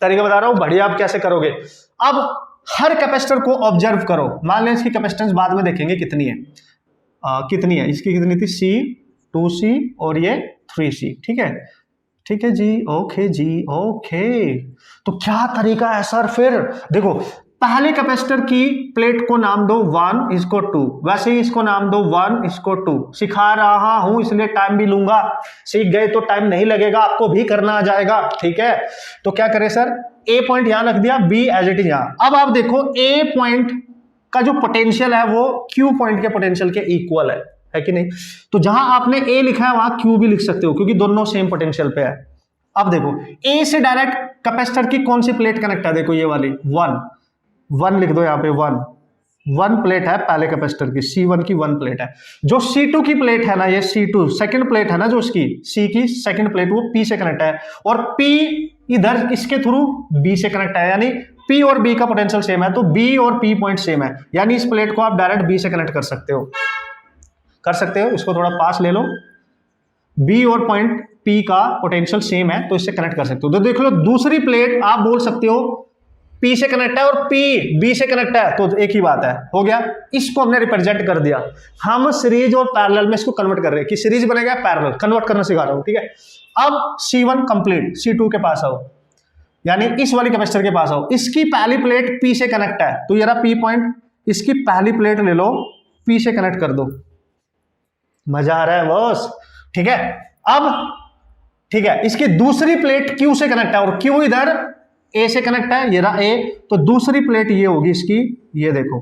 तरीका बता रहा हूं, बढ़िया आप कैसे करोगे। अब हर कैपेसिटर को ऑब्जर्व करो, मान लें इसकी कैपेसिटेंस बाद में देखेंगे कितनी है, कितनी है इसकी, कितनी थी C 2C और ये 3C, ठीक है, ठीक है जी, ओके जी, ओके। तो क्या तरीका है सर, फिर देखो पहले कैपेसिटर की प्लेट को नाम दो 1, इसको 2, वैसे ही इसको नाम दो 1, इसको 2, सिखा रहा हूं इसलिए टाइम भी लूंगा, सीख गए तो टाइम नहीं लगेगा, आपको भी करना आ जाएगा, ठीक है। तो क्या करें सर, ए पॉइंट यहां रख दिया, बी एज इट इज यहां। अब आप देखो ए पॉइंट का जो पोटेंशियल है वो क्यू पॉइंट के पोटेंशियल के इक्वल है कि नहीं, तो जहां आपने ए लिखा है वहां क्यू भी लिख सकते हो क्योंकि दोनों सेम पोटेंशियल पे है। अब देखो ए से डायरेक्ट कैपेसिटर की कौन सी प्लेट कनेक्ट है, देखो ये वाली 1 लिख दो यहाँ पे, 1 प्लेट है पहले कैपेसिटर की, C1 की 1 प्लेट है। जो C2 की प्लेट है ना, ये C2 सेकंड प्लेट है ना, जो उसकी C की सेकंड प्लेट वो P से कनेक्ट है, और P इधर इसके थ्रू B से कनेक्ट है, यानी P और B का पोटेंशियल सेम है, तो B और P पॉइंट सेम है, यानी इस प्लेट को आप डायरेक्ट B से कनेक्ट कर सकते हो, इसको थोड़ा पास ले लो, B और पॉइंट P का पोटेंशियल सेम है तो इससे कनेक्ट कर सकते हो। तो देख लो दूसरी प्लेट आप बोल सकते हो P से कनेक्ट है और P B से कनेक्ट है, तो एक ही बात है, हो गया। इसको हमने रिप्रेजेंट कर दिया, हम सीरीज और पैरेलल में इसको कन्वर्ट कर रहे हैं कि सीरीज बनेगा पैरेलल, कन्वर्ट करना सिखा रहा हूं, ठीक है। अब C1 कंप्लीट, C2 के पास आओ, यानी इस वाली कैपेसिटर के पास आओ, इसकी पहली प्लेट P से कनेक्ट है, तो यार P पॉइंट, इसकी पहली प्लेट ले लो, P से कनेक्ट कर दो, मजा आ रहा है बॉस, ठीक है। अब ठीक है, इसकी दूसरी प्लेट Q से कनेक्ट है और Q इधर A से कनेक्ट है, ये रहा A, तो दूसरी प्लेट ये होगी इसकी, ये देखो,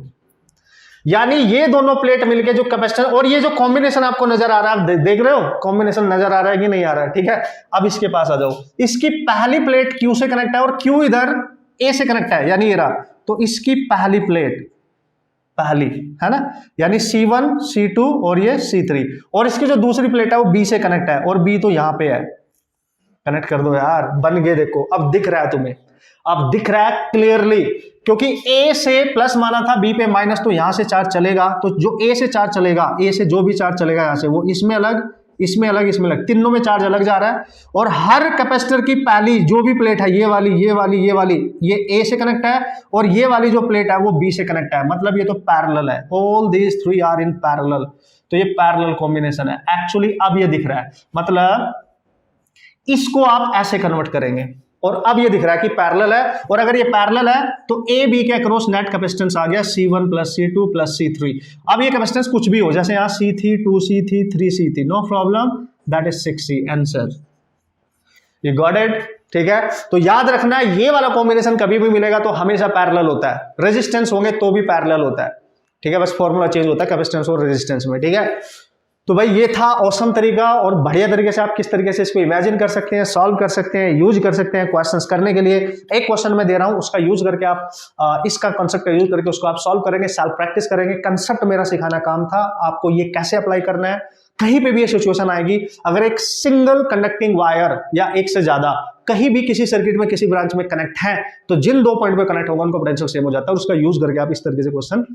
यानी ये दोनों प्लेट मिलके जो कैपेसिटर, और ये जो कॉम्बिनेशन आपको नजर आ रहा है, देख रहे हो कॉम्बिनेशन नजर आ रहा है कि नहीं आ रहा है, ठीक है। अब इसके पास आ जाओ, इसकी पहली प्लेट Q से कनेक्ट है और Q इधर A से कनेक्ट है, यानी ये रहा, तो इसकी पहली प्लेट, पहली है ना, यानी C1 C2 और ये C3, और इसकी जो दूसरी प्लेट है वो B से कनेक्ट है, और B तो यहां पे है, कनेक्ट कर दो यार, बन गए, देखो अब दिख रहा है तुम्हें, अब दिख रहा है क्लियरली, क्योंकि A से प्लस माना था B पे माइनस, तो यहां से चार्ज चलेगा, तो जो A से चार्ज चलेगा, A से जो भी चार्ज चलेगा यहां से, वो इसमें अलग, इसमें अलग, इसमें अलग, तीनों में चार्ज अलग जा रहा है। और हर कैपेसिटर की पहली जो भी प्लेट है, ये वाली ये वाली ये वाली, ये A से कनेक्ट है, और ये वाली जो प्लेट है वो B से कनेक्ट है, मतलब ये तो पैरेलल है, all these 3 are in parallel, तो ये पैरेलल कॉम्बिनेशन है एक्चुअली। अब ये दिख रहा है, मतलब इसको आप ऐसे कन्वर्ट करेंगे, और अब ये दिख रहा है कि पैरेलल है, और अगर ये पैरेलल है तो ए बी के अक्रॉस नेट कैपेसिटेंस आ गया C1 plus C2 plus C3। अब ये कैपेसिटेंस कुछ भी हो, जैसे यहाँ C3 2C थी 3C थी, no problem, that is 6C answer, ये गॉट इट, ठीक है। तो याद रखना ये वाला कॉम्बिनेशन कभी भी मिलेगा तो हमेशा पैरेलल होता है, रेजिस्टेंस होंगे तो भी पैरेलल होता है, ठीक है, बस फॉर्मूला चेंज होता है कैपेसिटेंस और रेजिस्टेंस में, ठीक है। तो भाई ये था ऑसम तरीका, और बढ़िया तरीके से आप किस तरीके से इसको इमेजिन कर सकते हैं, सॉल्व कर सकते हैं, यूज कर सकते हैं क्वेश्चंस करने के लिए। एक क्वेश्चन मैं दे रहा हूं, उसका यूज करके आप इसका कॉन्सेप्ट का यूज करके उसको आप सॉल्व करेंगे, सेल्फ प्रैक्टिस करेंगे। कंसेप्ट मेरा सिखाना काम था, आपको ये कैसे अप्लाई करना है। कहीं पे भी ये सिचुएशन आएगी, अगर एक सिंगल कंडक्टिंग वायर या एक से ज्यादा कहीं भी किसी सर्किट में किसी ब्रांच में कनेक्ट है, तो जिन 2 पॉइंट पे कनेक्ट होगा उनका पोटेंशियल सेम हो जाता है, और उसका यूज करके आप इस तरीके से क्वेश्चन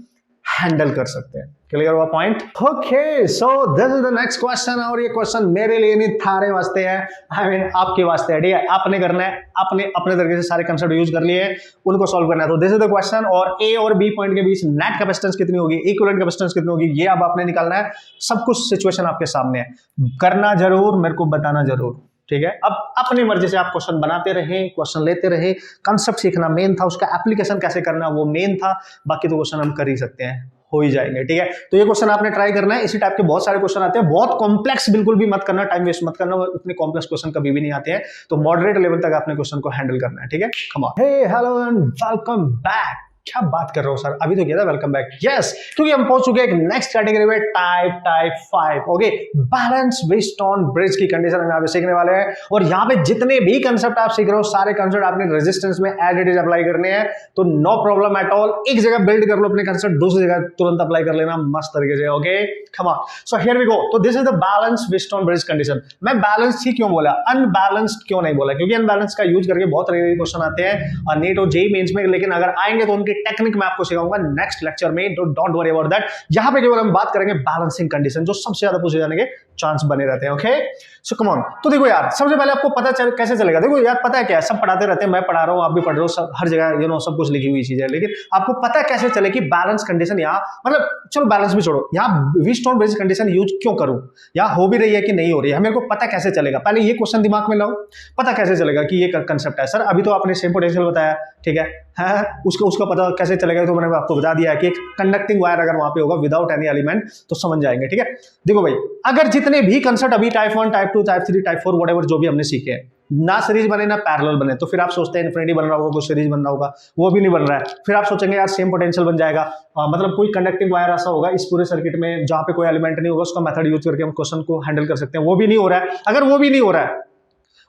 हैंडल कर सकते हैं। क्लियर हुआ point? Okay, so this is the next question, और ये क्वेश्चन मेरे लिए नहीं, थारे वास्ते है, आई मीन आपके वास्ते है, ठीक है। आपने करना है, अपने तरीके से सारे कंसेप्ट यूज कर लिए, उनको सॉल्व करना है। तो दिस इज द क्वेश्चन, और ए और बी पॉइंट के बीच नेट कैपेसिटेंस कितनी होगी, इक्विवेलेंट कैपेसिटेंस कितनी होगी, ये अब आपने निकालना है। सब कुछ सिचुएशन आपके सामने है, करना जरूर, मेरे को बताना जरूर, ठीक है। अब अपनी मर्जी से आप क्वेश्चन बनाते रहे, क्वेश्चन लेते रहे, कंसेप्ट सीखना मेन था, उसका एप्लीकेशन कैसे करना वो मेन था, बाकी तो क्वेश्चन हम कर ही सकते हैं, हो ही जाएंगे, ठीक है। तो ये क्वेश्चन आपने ट्राई करना है, इसी टाइप के बहुत सारे क्वेश्चन आते हैं, बहुत कॉम्प्लेक्स बिल्कुल भी मत करना, टाइम वेस्ट मत करना, उतने कॉम्प्लेक्स क्वेश्चन कभी भी नहीं आते हैं, तो मॉडरेट लेवल तक आपने क्वेश्चन को हैंडल करना है, ठीक है। Come on. Hey hello and welcome back. क्या बात कर रहे हो सर, अभी तो किया था वेलकम बैक। यस, क्योंकि हम पहुंच चुके हैं एक नेक्स्ट कैटेगरी में, type 5। Okay, balance Wheatstone bridge की कंडीशन हम यहाँ पे सीखने वाले हैं, और यहाँ पे जितने भी कंसेप्ट आप सीख रहे हो सारे कंसेप्ट आपने रेजिस्टेंस में एज इट इज अप्लाई करने हैं, तो नो प्रॉब्लम एट ऑल। एक जगह बिल्ड कर लो अपने कंसेप्ट, दूसरी जगह तुरंत अप्लाई कर लेना मस्त तरीके से। Okay, come on. So here we go. तो this is the balance Wheatstone bridge condition. मैं बैलेंस ही क्यों बोला, अनबैलेंस्ड क्यों नहीं बोला, क्योंकि अनबैलेंस का यूज करके बहुत रेयर क्वेश्चन आते हैं नीट और जेईई मेंस में, लेकिन अगर आएंगे तो उनकी टेक्निक मैं आपको सिखाऊंगा नेक्स्ट लेक्चर में, डोंट वरी अबाउट दैट। यहां पे केवल हम बात करेंगे बैलेंसिंग कंडीशन, जो सबसे ज्यादा पूछे जाने के चांस बने रहते हैं। Okay, so come on. तो देखो यार, सबसे पहले आपको पता कैसे चलेगा, देखो यार पता है क्या है, सब पढ़ाते रहते हैं, मैं पढ़ा रहा हूं, आप भी पढ़ रहे हो, सब हर जगह सब कुछ लिखी हुई चीज है, लेकिन आपको पता कैसे चले कि बैलेंस कंडीशन यहाँ, मतलब चलो बैलेंस भी छोड़ो, यहाँ व्हीटस्टोन ब्रिज कंडीशन यूज क्यों करूं, यहाँ हो भी रही है कि नहीं हो रही है, मेरे को पता कैसे चलेगा, पहले ये क्वेश्चन दिमाग में लाओ, पता कैसे चलेगा कि ये कंसेप्ट है। सर अभी तो आपने सेम पोटेंशियल बताया, ठीक है, उसका पता कैसे चलेगा, तो मैंने आपको बता दिया है कि एक कंडक्टिंग वायर अगर वहां पे होगा विदाउट एनी एलिमेंट तो समझ जाएंगे, ठीक है। देखो भाई, अगर जितने भी कंसेप्ट अभी type 1, type 2, type 3, type 4 whatever जो भी हमने सीखे हैं, ना सीरीज बने ना पैरेलल बने, तो फिर आप सोचते हैं इन्फिनिटी बन रहा होगा, कोई सीरीज बन रहा होगा, वो भी नहीं बन रहा है। फिर आप सोचेंगे यार सेम पोटेंशियल बन जाएगा, मतलब कोई कंडक्टिंग वायर ऐसा होगा इस पूरे सर्किट में जहां पे कोई एलिमेंट नहीं होगा, उसका मेथड यूज करके हम क्वेश्चन को हैंडल कर सकते हैं, वो भी नहीं हो रहा है। अगर वो भी नहीं हो रहा है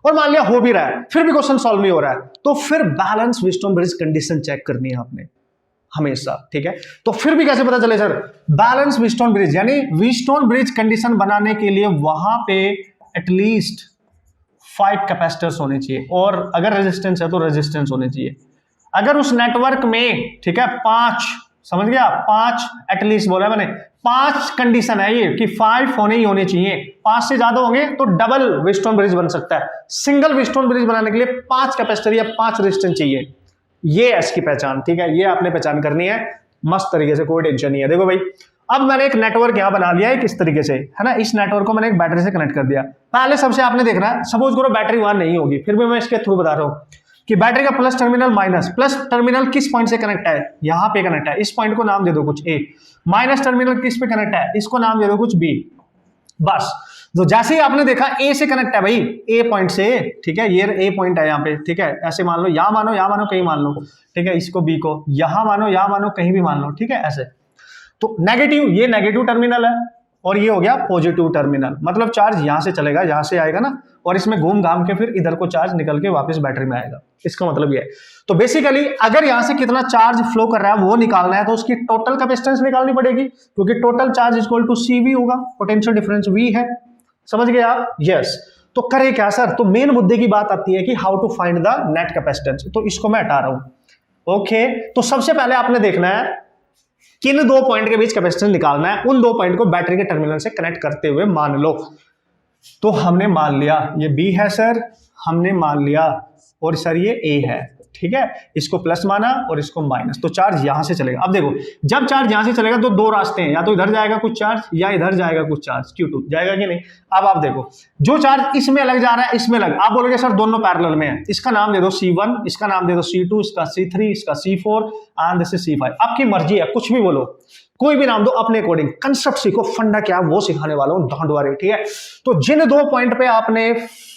और मान लिया हो भी रहा है, फिर भी क्वेश्चन सॉल्व नहीं हो रहा है, तो फिर balance Wheatstone bridge condition check करनी है आपने हमेशा, ठीक है। तो फिर भी कैसे पता चले सर, बैलेंस व्हीटस्टोन ब्रिज यानी व्हीटस्टोन ब्रिज कंडीशन बनाने के लिए वहां पे एटलीस्ट 5 कैपेसिटर्स होने चाहिए, और अगर रेजिस्टेंस है तो रेजिस्टेंस होने चाहिए। अगर उस नेटवर्क में, ठीक है, 5, समझ गया, 5 एटलीस्ट बोला मैंने, 5 कंडीशन है ये कि 5 होने ही होने चाहिए, 5 से ज्यादा होंगे तो डबल व्हीटस्टोन ब्रिज बन सकता है। सिंगल व्हीटस्टोन ब्रिज बनाने के लिए 5 कैपेसिटर या 5 रेजिस्टेंस चाहिए, ये इसकी पहचान, ठीक है, ये आपने पहचान करनी है मस्त तरीके से, कोई टेंशन नहीं है। देखो भाई, अब मैंने एक नेटवर्क यहां बना लिया है किस तरीके से, है ना, इस नेटवर्क को मैंने एक बैटरी से कनेक्ट कर दिया। पहले सबसे आपने देखना है, सपोज करो बैटरी वहां नहीं होगी, फिर भी मैं इसके थ्रू बता रहा हूं कि बैटरी का प्लस टर्मिनल किस पॉइंट से कनेक्ट है, यहां पे कनेक्ट है, इस पॉइंट को नाम दे दो कुछ ए, माइनस टर्मिनल किस पे कनेक्ट है, इसको नाम दे दो कुछ बी। बस, तो जैसे ही आपने देखा ए से कनेक्ट है भाई, ए पॉइंट से, ठीक है, ये ए पॉइंट है यहाँ पे, ठीक है, ऐसे मान लो, यहां मानो कहीं मान लो, ठीक है, इसको बी को यहां मानो कहीं भी मान लो, ठीक है, ऐसे। तो नेगेटिव, ये नेगेटिव टर्मिनल है और ये हो गया पॉजिटिव टर्मिनल, मतलब चार्ज यहां से चलेगा, यहां से आएगा ना, और इसमें घूम घाम के फिर इधर को चार्ज निकल के वापस बैटरी में आएगा, इसका मतलब ये है। तो बेसिकली अगर यहां से कितना चार्ज फ्लो कर रहा है वो निकालना है, तो उसकी टोटल कैपेसिटेंस निकालनी पड़ेगी, क्योंकि total charge equal to CV होगा, पोटेंशियल डिफरेंस V है, समझ गए आप। यस, तो करे क्या सर, तो मेन मुद्दे की बात आती है कि how to find the net capacitance, तो इसको मैं हटा रहा हूं। ओके, तो सबसे पहले आपने देखना है किन 2 पॉइंट के बीच कैपेसिटेंस निकालना है, उन 2 पॉइंट को बैटरी के टर्मिनल से कनेक्ट करते हुए मान लो। तो हमने मान लिया ये B है सर, हमने मान लिया, और सर ये A है, ठीक है, इसको प्लस माना और इसको माइनस, तो चार्ज यहां से चलेगा। अब देखो, जब चार्ज यहां से चलेगा तो 2 रास्ते हैं, या तो इधर जाएगा कुछ चार्ज या इधर जाएगा कुछ चार्ज, Q2 जाएगा कि नहीं। अब आप देखो, जो चार्ज इसमें लग जा रहा है इसमें लग, आप बोलोगे सर दोनों पैरेलल में है, इसका नाम दे दो C1, इसका नाम दे दो C2, इसका C3, इसका C4 and this is C5, आपकी मर्जी है, कुछ भी बोलो, कोई भी नाम दो अपने अकॉर्डिंग, कंसेप्ट सीखो, फंडा क्या वो सिखाने वाला हूं, डोंट वरी, ठीक है। तो जिन 2 पॉइंट पे आपने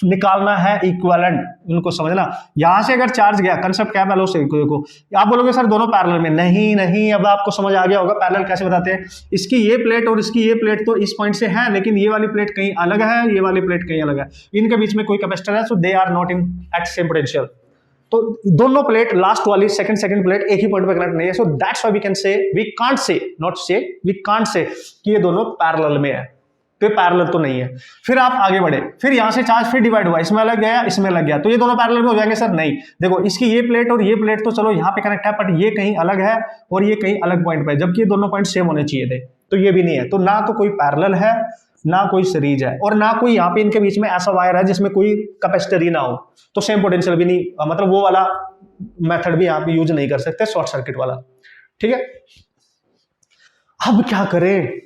निकालना है इक्विवेलेंट, उनको समझना। यहां से अगर चार्ज गया, कंसेप्ट क्या पहले से देखो, आप बोलोगे सर दोनों पैरेलल में, नहीं, अब आपको समझ आ गया होगा पैरेलल कैसे बताते हैं। इसकी ये प्लेट और इसकी ये प्लेट तो इस पॉइंट से है, लेकिन ये वाली प्लेट कहीं अलग है, ये वाली प्लेट कहीं अलग है, इनके बीच में कोई कैपेसिटर है, so they are not in at same potential. तो दोनों प्लेट, लास्ट वाली सेकंड प्लेट एक ही पॉइंट पे कनेक्ट नहीं है, so that's why we can say, we can't say कि ये दोनों पैरेलल में है, तो पैरेलल तो नहीं है। फिर आप आगे बढ़े, फिर यहां से चार्ज फिर डिवाइड हुआ, इसमें अलग गया, इसमें लग गया, तो ये दोनों पैरेलल में हो जाएंगे सर, नहीं। देखो, इसकी ये प्लेट और ये प्लेट तो चलो यहाँ पे कनेक्ट है, बट ये कहीं अलग है और ये कहीं अलग पॉइंट पे, जबकि ये दोनों पॉइंट सेम होने चाहिए थे, तो ये भी नहीं है। तो ना तो कोई पैरेलल है, ना कोई सीरीज है, और ना कोई यहाँ पे इनके बीच में ऐसा वायर है जिसमें कोई कैपेसिटर ही ना हो, तो सेम पोटेंशियल भी नहीं, मतलब वो वाला मेथड भी यहाँ पे यूज नहीं कर सकते, शॉर्ट सर्किट वाला, ठीक है। अब क्या करें,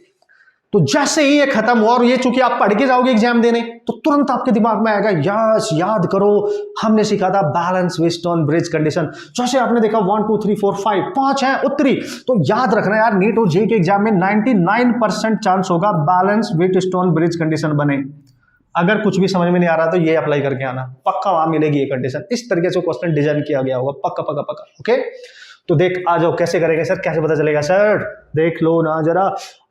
तो जैसे ही ये खत्म हुआ, और ये चूंकि आप पढ़ के जाओगे एग्जाम देने, तो तुरंत आपके दिमाग में आएगा यस याद करो हमने सीखा था बैलेंस व्हीटस्टोन ब्रिज कंडीशन। जैसे आपने देखा 1 2 3 4 5 5 है उत्तरी, तो याद रखना यार नीट और जे के एग्जाम में 99% चांस होगा बैलेंस व्हीटस्टोन ब्रिज कंडीशन बने। अगर कुछ भी समझ में नहीं आ रहा तो ये अप्लाई करके आना, पक्का वहां मिलेगी ये कंडीशन। इस तरीके से क्वेश्चन डिजाइन किया गया होगा, पक्का पक्का पक्का। ओके, तो देख आ जाओ कैसे करेंगे सर, कैसे पता चलेगा सर, देख लो ना जरा।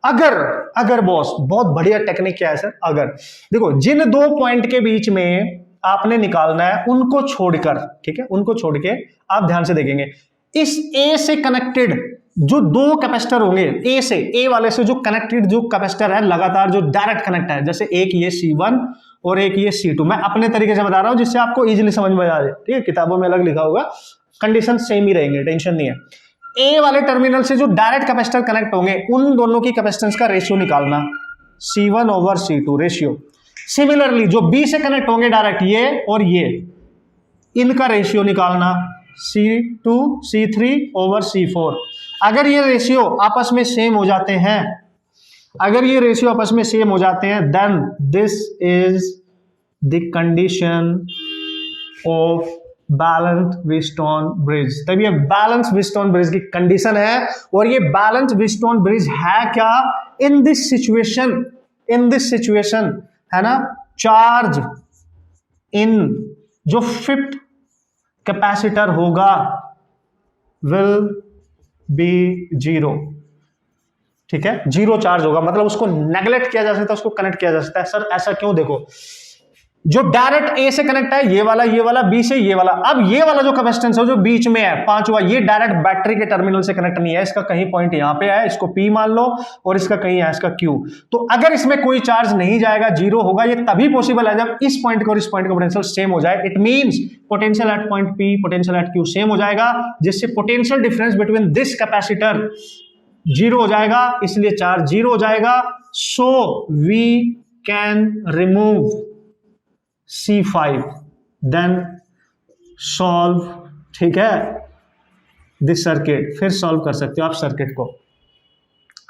अगर बॉस, बहुत बढ़िया टेक्निक क्या है सर, अगर देखो जिन दो पॉइंट के बीच में आपने निकालना है उनको छोड़कर, ठीक है, उनको छोड़ के आप ध्यान से देखेंगे, इस ए से कनेक्टेड जो दो कैपेसिटर होंगे, ए से, ए वाले से जो कनेक्टेड जो कैपेसिटर है लगातार जो डायरेक्ट कनेक्ट है, जैसे एक ये C1 और एक ये C2, मैं अपने तरीके से बता रहा हूं जिससे आपको इजीली समझ में आ जाए, ठीक है, किताबों में अलग लिखा होगा, कंडीशन सेम ही रहेंगे, टेंशन नहीं है। ए वाले टर्मिनल से जो डायरेक्ट कैपेसिटर कनेक्ट होंगे उन दोनों की कैपेसिटेंस का रेशियो निकालना, C1/C2 रेशियो। सिमिलरली जो बी से कनेक्ट होंगे डायरेक्ट, ये और ये, इनका रेशियो निकालना, C2/C3/C4। अगर ये रेशियो आपस में सेम हो जाते हैं, अगर ये रेशियो आपस में सेम हो जाते हैं, then this is the condition of balance Wheatstone bridge. तब ये बैलेंस व्हीटस्टोन ब्रिज की कंडीशन है। और ये बैलेंस व्हीटस्टोन ब्रिज है क्या, इन दिस सिचुएशन है ना, चार्ज इन जो फिफ्थ कैपेसिटर होगा विल बी 0, ठीक है, 0 चार्ज होगा, मतलब उसको नेग्लेक्ट किया जा सकता है, उसको कनेक्ट किया जा सकता है। सर ऐसा क्यों, देखो जो डायरेक्ट ए से कनेक्ट है, ये वाला बी से ये वाला, अब ये वाला जो कैपेसिटेंस है जो बीच में है 5वां, ये डायरेक्ट बैटरी के टर्मिनल से कनेक्ट नहीं है, इसका कहीं पॉइंट यहां पे है, इसको P मान लो, और इसका कहीं है इसका Q। तो अगर इसमें कोई चार्ज नहीं जाएगा, 0 होगा, ये तभी पॉसिबल है जब इस पॉइंट का और इस पॉइंट का पोटेंशियल सेम हो जाए। It means potential at point P potential at Q same हो जाएगा, जिससे potential difference between this capacitor 0 हो जाएगा, इसलिए चार्ज 0 हो जाएगा। So we can remove C5 then solve, ठीक है, दिस सर्किट। फिर सॉल्व कर सकते हो आप सर्किट को,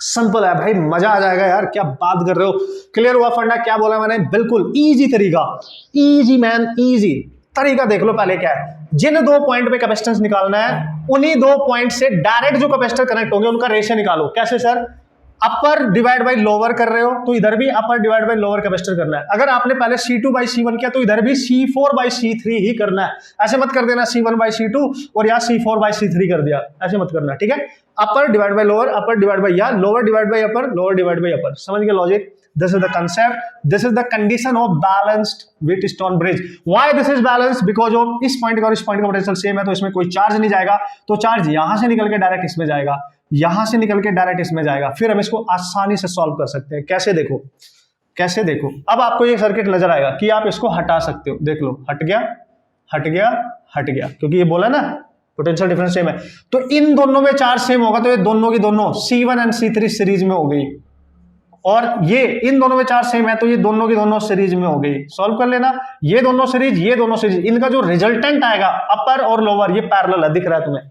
सिंपल है भाई, मजा आ जाएगा यार, क्या बात कर रहे हो। क्लियर हुआ फंडा, क्या बोला मैंने, बिल्कुल इजी तरीका, इजी मैन इजी तरीका। देख लो पहले क्या है, जिन दो पॉइंट पे कैपेसिटेंस निकालना है, उन्हीं दो पॉइंट से डायरेक्ट जो कैपेसिटर कनेक्ट होंगे उनका रेशियो निकालो। कैसे sir, upper divide by lower कर रहे हो तो इधर भी अपर डिवाइड बाई लोअर कैपेसिटर करना है। अगर आपने पहले C2/C1 किया तो इधर भी C4/C3 ही करना है। ऐसे मत कर देना C1/C2 और यहाँ C4/C3 कर दिया, ऐसे मत करना, ठीक है। Upper divide by lower, upper divide by या lower divide by upper, lower divide by upper. समझ गए logic? This is the concept. This is the condition of balanced Wheatstone bridge. Why this is balanced? Because of इस point का और इस point का potential same है, तो इसमें कोई चार्ज नहीं जाएगा, तो चार्ज यहां से निकल के डायरेक्ट इसमें जाएगा, यहां से निकल के डायरेक्ट इसमें जाएगा। फिर हम इसको आसानी से सॉल्व कर सकते हैं। कैसे, देखो कैसे, देखो अब आपको ये सर्किट नजर आएगा कि आप इसको हटा सकते हो। देख लो, हट गया हट गया हट गया, क्योंकि ये बोला ना पोटेंशियल डिफरेंस सेम है। तो इन दोनों में चार्ज सेम होगा, तो ये दोनों की दोनों C1 एंड C3 सीरीज में हो गई, और ये इन दोनों में चार्ज सेम है तो ये दोनों की दोनों सीरीज में हो गई। सॉल्व कर लेना, ये दोनों सीरीज, ये दोनों सीरीज, इनका जो रिजल्टेंट आएगा अपर और लोअर ये पैरेलल है, दिख रहा है तुम्हें।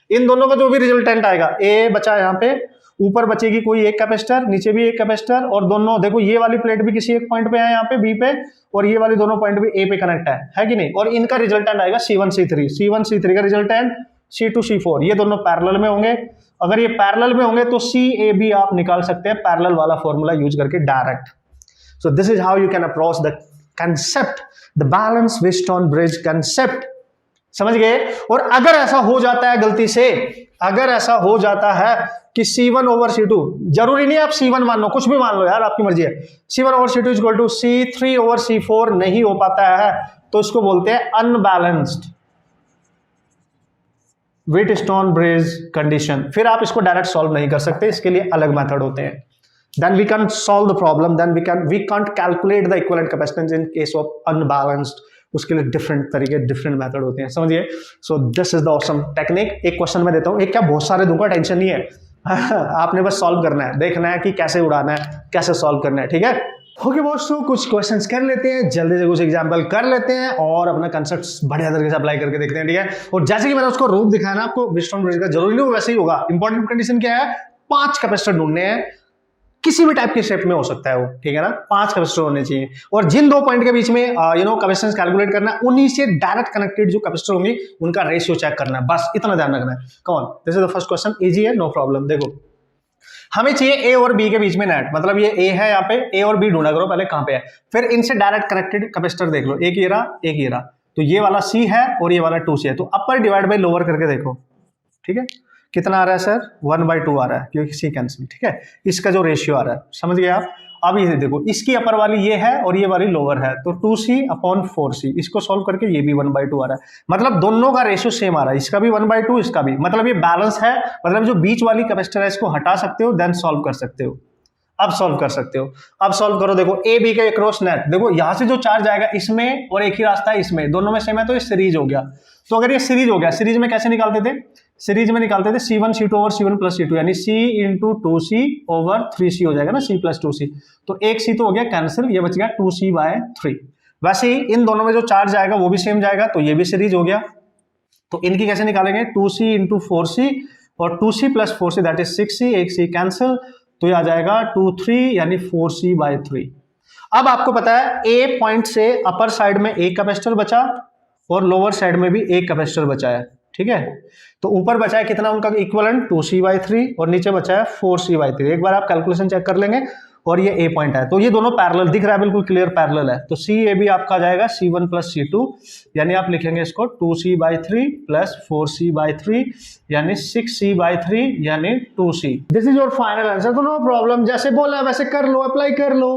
इन दोनों का जो भी रिजल्टेंट आएगा, ए बचा यहाँ पे, ऊपर बचेगी कोई एक कैपेसिटर, नीचे भी एक कैपेसिटर, और दोनों देखो ये वाली प्लेट भी किसी एक पॉइंट पे है यहाँ पे बी पे, और ये वाली दोनों पॉइंट भी ए पे कनेक्ट है कि नहीं। और इनका रिजल्टेंट आएगा C1 C3 का रिजल्टेंट C2 C4, ये दोनों पैरेलल में होंगे। अगर ये पैरेलल में होंगे तो CAB आप निकाल सकते हैं पैरेलल वाला फॉर्मूला यूज करके direct. So this is how you can approach the concept, the balance Wheatstone bridge concept. समझ गए? और अगर ऐसा हो जाता है गलती से, अगर ऐसा हो जाता है कि C1/C2, जरूरी नहीं आप C1 मान लो, कुछ भी मान लो यार, आपकी मर्जी है, C1/C2 इक्वल टू C3/C4 नहीं हो पाता है, तो इसको बोलते हैं अनबैलेंस्ड व्हीटस्टोन ब्रिज कंडीशन। फिर आप इसको डायरेक्ट सॉल्व नहीं कर सकते, इसके लिए अलग मेथड होते हैं। Then we can solve the problem, then we can't calculate the equivalent capacitance in case of unbalanced, उसके लिए डिफरेंट तरीके, डिफरेंट मेथड होते हैं, समझिए। So this is the awesome technique. एक क्वेश्चन मैं देता हूँ, एक क्या बहुत सारे दूंगा, टेंशन नहीं है आपने बस सॉल्व करना है, देखना है कि कैसे उड़ाना है, कैसे सॉल्व करना है, ठीक है। ओके बॉस, तो कुछ क्वेश्चंस कर लेते हैं, जल्दी से कुछ एग्जांपल कर लेते हैं और अपना कंसेप्ट बढ़िया तरीके से अप्लाई करके देखते हैं, ठीक है। और जैसे कि मैंने उसको रूप दिखाया ना आपको व्हीटस्टोन ब्रिज का, जरूरी नहीं वैसे ही होगा। इंपॉर्टेंट कंडीशन क्या है, 5 कैपेसिटर ढूंढने हैं, किसी भी टाइप के शेप में हो सकता है वो, ठीक है ना। 5 कैपेसिटर होने चाहिए और जिन 2 पॉइंट के बीच में कैपेसिटेंस कैलकुलेट करना है, उन्हीं से डायरेक्ट कनेक्टेड जो कैपेसिटर होंगे उनका रेशियो चेक करना है, बस इतना ध्यान रखना है। कौन, this is the first question, easy है, नो प्रॉब्लम। देखो हमें चाहिए ए और बी के बीच में नेट, मतलब ये ए है, यहाँ पे ए और बी ढूंढा करो पहले कहां पे है, फिर इनसे डायरेक्ट कनेक्टेड कैपेसिटर देख लो, एक ये रहा एक ये रहा, तो ये वाला सी है और ये वाला 2C है, तो अपर डिवाइड बाई लोअर करके देखो, ठीक है। कितना आ रहा है सर, 1/2 आ रहा है क्योंकि सी कैंसिल, ठीक है। इसका जो रेशियो आ रहा है, समझ गए आप। अब ये देखो, इसकी अपर वाली ये है और ये वाली लोअर है, तो 2C/4C, इसको सॉल्व करके ये भी 1/2 आ रहा है, मतलब दोनों का रेशियो सेम आ रहा है, इसका भी 1/2 इसका भी, मतलब ये बैलेंस है, मतलब जो बीच वाली कैपेसिटर है इसको हटा सकते हो, देन सॉल्व कर सकते हो। अब सॉल्व कर सकते हो, अब सॉल्व करो। देखो ए बी के क्रॉस नेट, देखो यहां से जो चार्ज आएगा इसमें और एक ही रास्ता है इसमें, दोनों में सेम है, तो ये सीरीज हो गया। तो अगर ये सीरीज हो गया, सीरीज में कैसे निकालते थे, सीरीज में निकालते थे C1 C2 over C1 plus C2, यानी C into 2C over 3C हो जाएगा ना, C प्लस 2C, तो एक C तो हो गया कैंसिल, ये बच गया 2C/3। वैसे ही इन दोनों में जो चार्ज आएगा वो भी सेम जाएगा, तो ये भी सीरीज हो गया। तो इनकी कैसे निकालेंगे, 2C इंटू 4C और 2C plus 4C that is 6C, एक C कैंसिल, तो ये आ जाएगा 2/3 यानी 4C/3। अब आपको पता है ए पॉइंट से अपर साइड में एक कैपेसिटर बचा और लोअर साइड में भी एक कैपेसिटर बचा है, ठीक है। तो ऊपर बचा है कितना उनका इक्विवेलेंट, 2C/3 और नीचे बचा है 4C/3। एक बार आप कैलकुलेशन चेक कर लेंगे और ये ए पॉइंट है, तो ये दोनों पैरेलल दिख रहा है, बिल्कुल क्लियर पैरेलल है, तो CAB आपका आ जाएगा C1 प्लस C2, यानी आप लिखेंगे इसको 2C/3 प्लस 4C/3 यानी 6C/3 यानी 2C। This is your final answer, तो नो प्रॉब्लम, जैसे बोला वैसे कर लो, अप्लाई कर लो,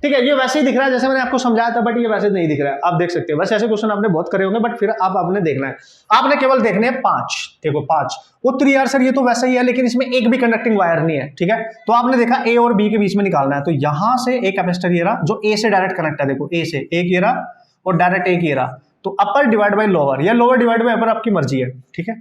ठीक है। ये वैसे ही दिख रहा है जैसे मैंने आपको समझाया था, बट ये वैसे नहीं दिख रहा है, आप देख सकते हो। वैसे ऐसे क्वेश्चन आपने बहुत करे होंगे, बट फिर आप आपने देखना है, आपने केवल देखने हैं 5, देखो 5 उत्तर। यार सर ये तो वैसा ही है, लेकिन इसमें एक भी कंडक्टिंग वायर नहीं है, ठीक है। तो आपने देखा ए और बी के बीच में निकालना है, तो यहां से एक कैपेसिटर ये रहा जो ए से डायरेक्ट कनेक्ट है, देखो ए से एक ये रहा और डायरेक्ट एक ये रहा, तो अपर डिवाइड बाय लोअर या लोअर डिवाइड बाय अपर आपकी मर्जी है, ठीक है।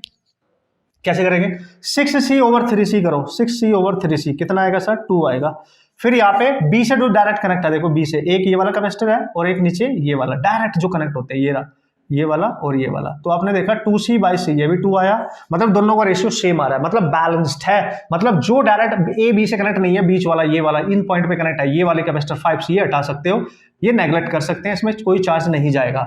कैसे करेंगे, 6C ओवर 3C करो, 6C ओवर 3C कितना आएगा सर, 2 आएगा। फिर यहाँ पे बी से जो डायरेक्ट कनेक्ट है, देखो बी से एक ये वाला कैपेसिटर है और एक नीचे ये वाला, डायरेक्ट जो कनेक्ट होते हैं, ये रहा ये वाला और ये वाला, तो आपने देखा 2C/C, ये भी 2 आया, मतलब दोनों का रेशियो सेम आ रहा है, मतलब बैलेंस्ड है। मतलब जो डायरेक्ट ए बी से कनेक्ट नहीं है, बीच वाला ये वाला इन पॉइंट पे कनेक्ट है, ये वाले कैपेसिटर 5C हटा सकते हो, ये नेग्लेक्ट कर सकते हैं, इसमें कोई चार्ज नहीं जाएगा।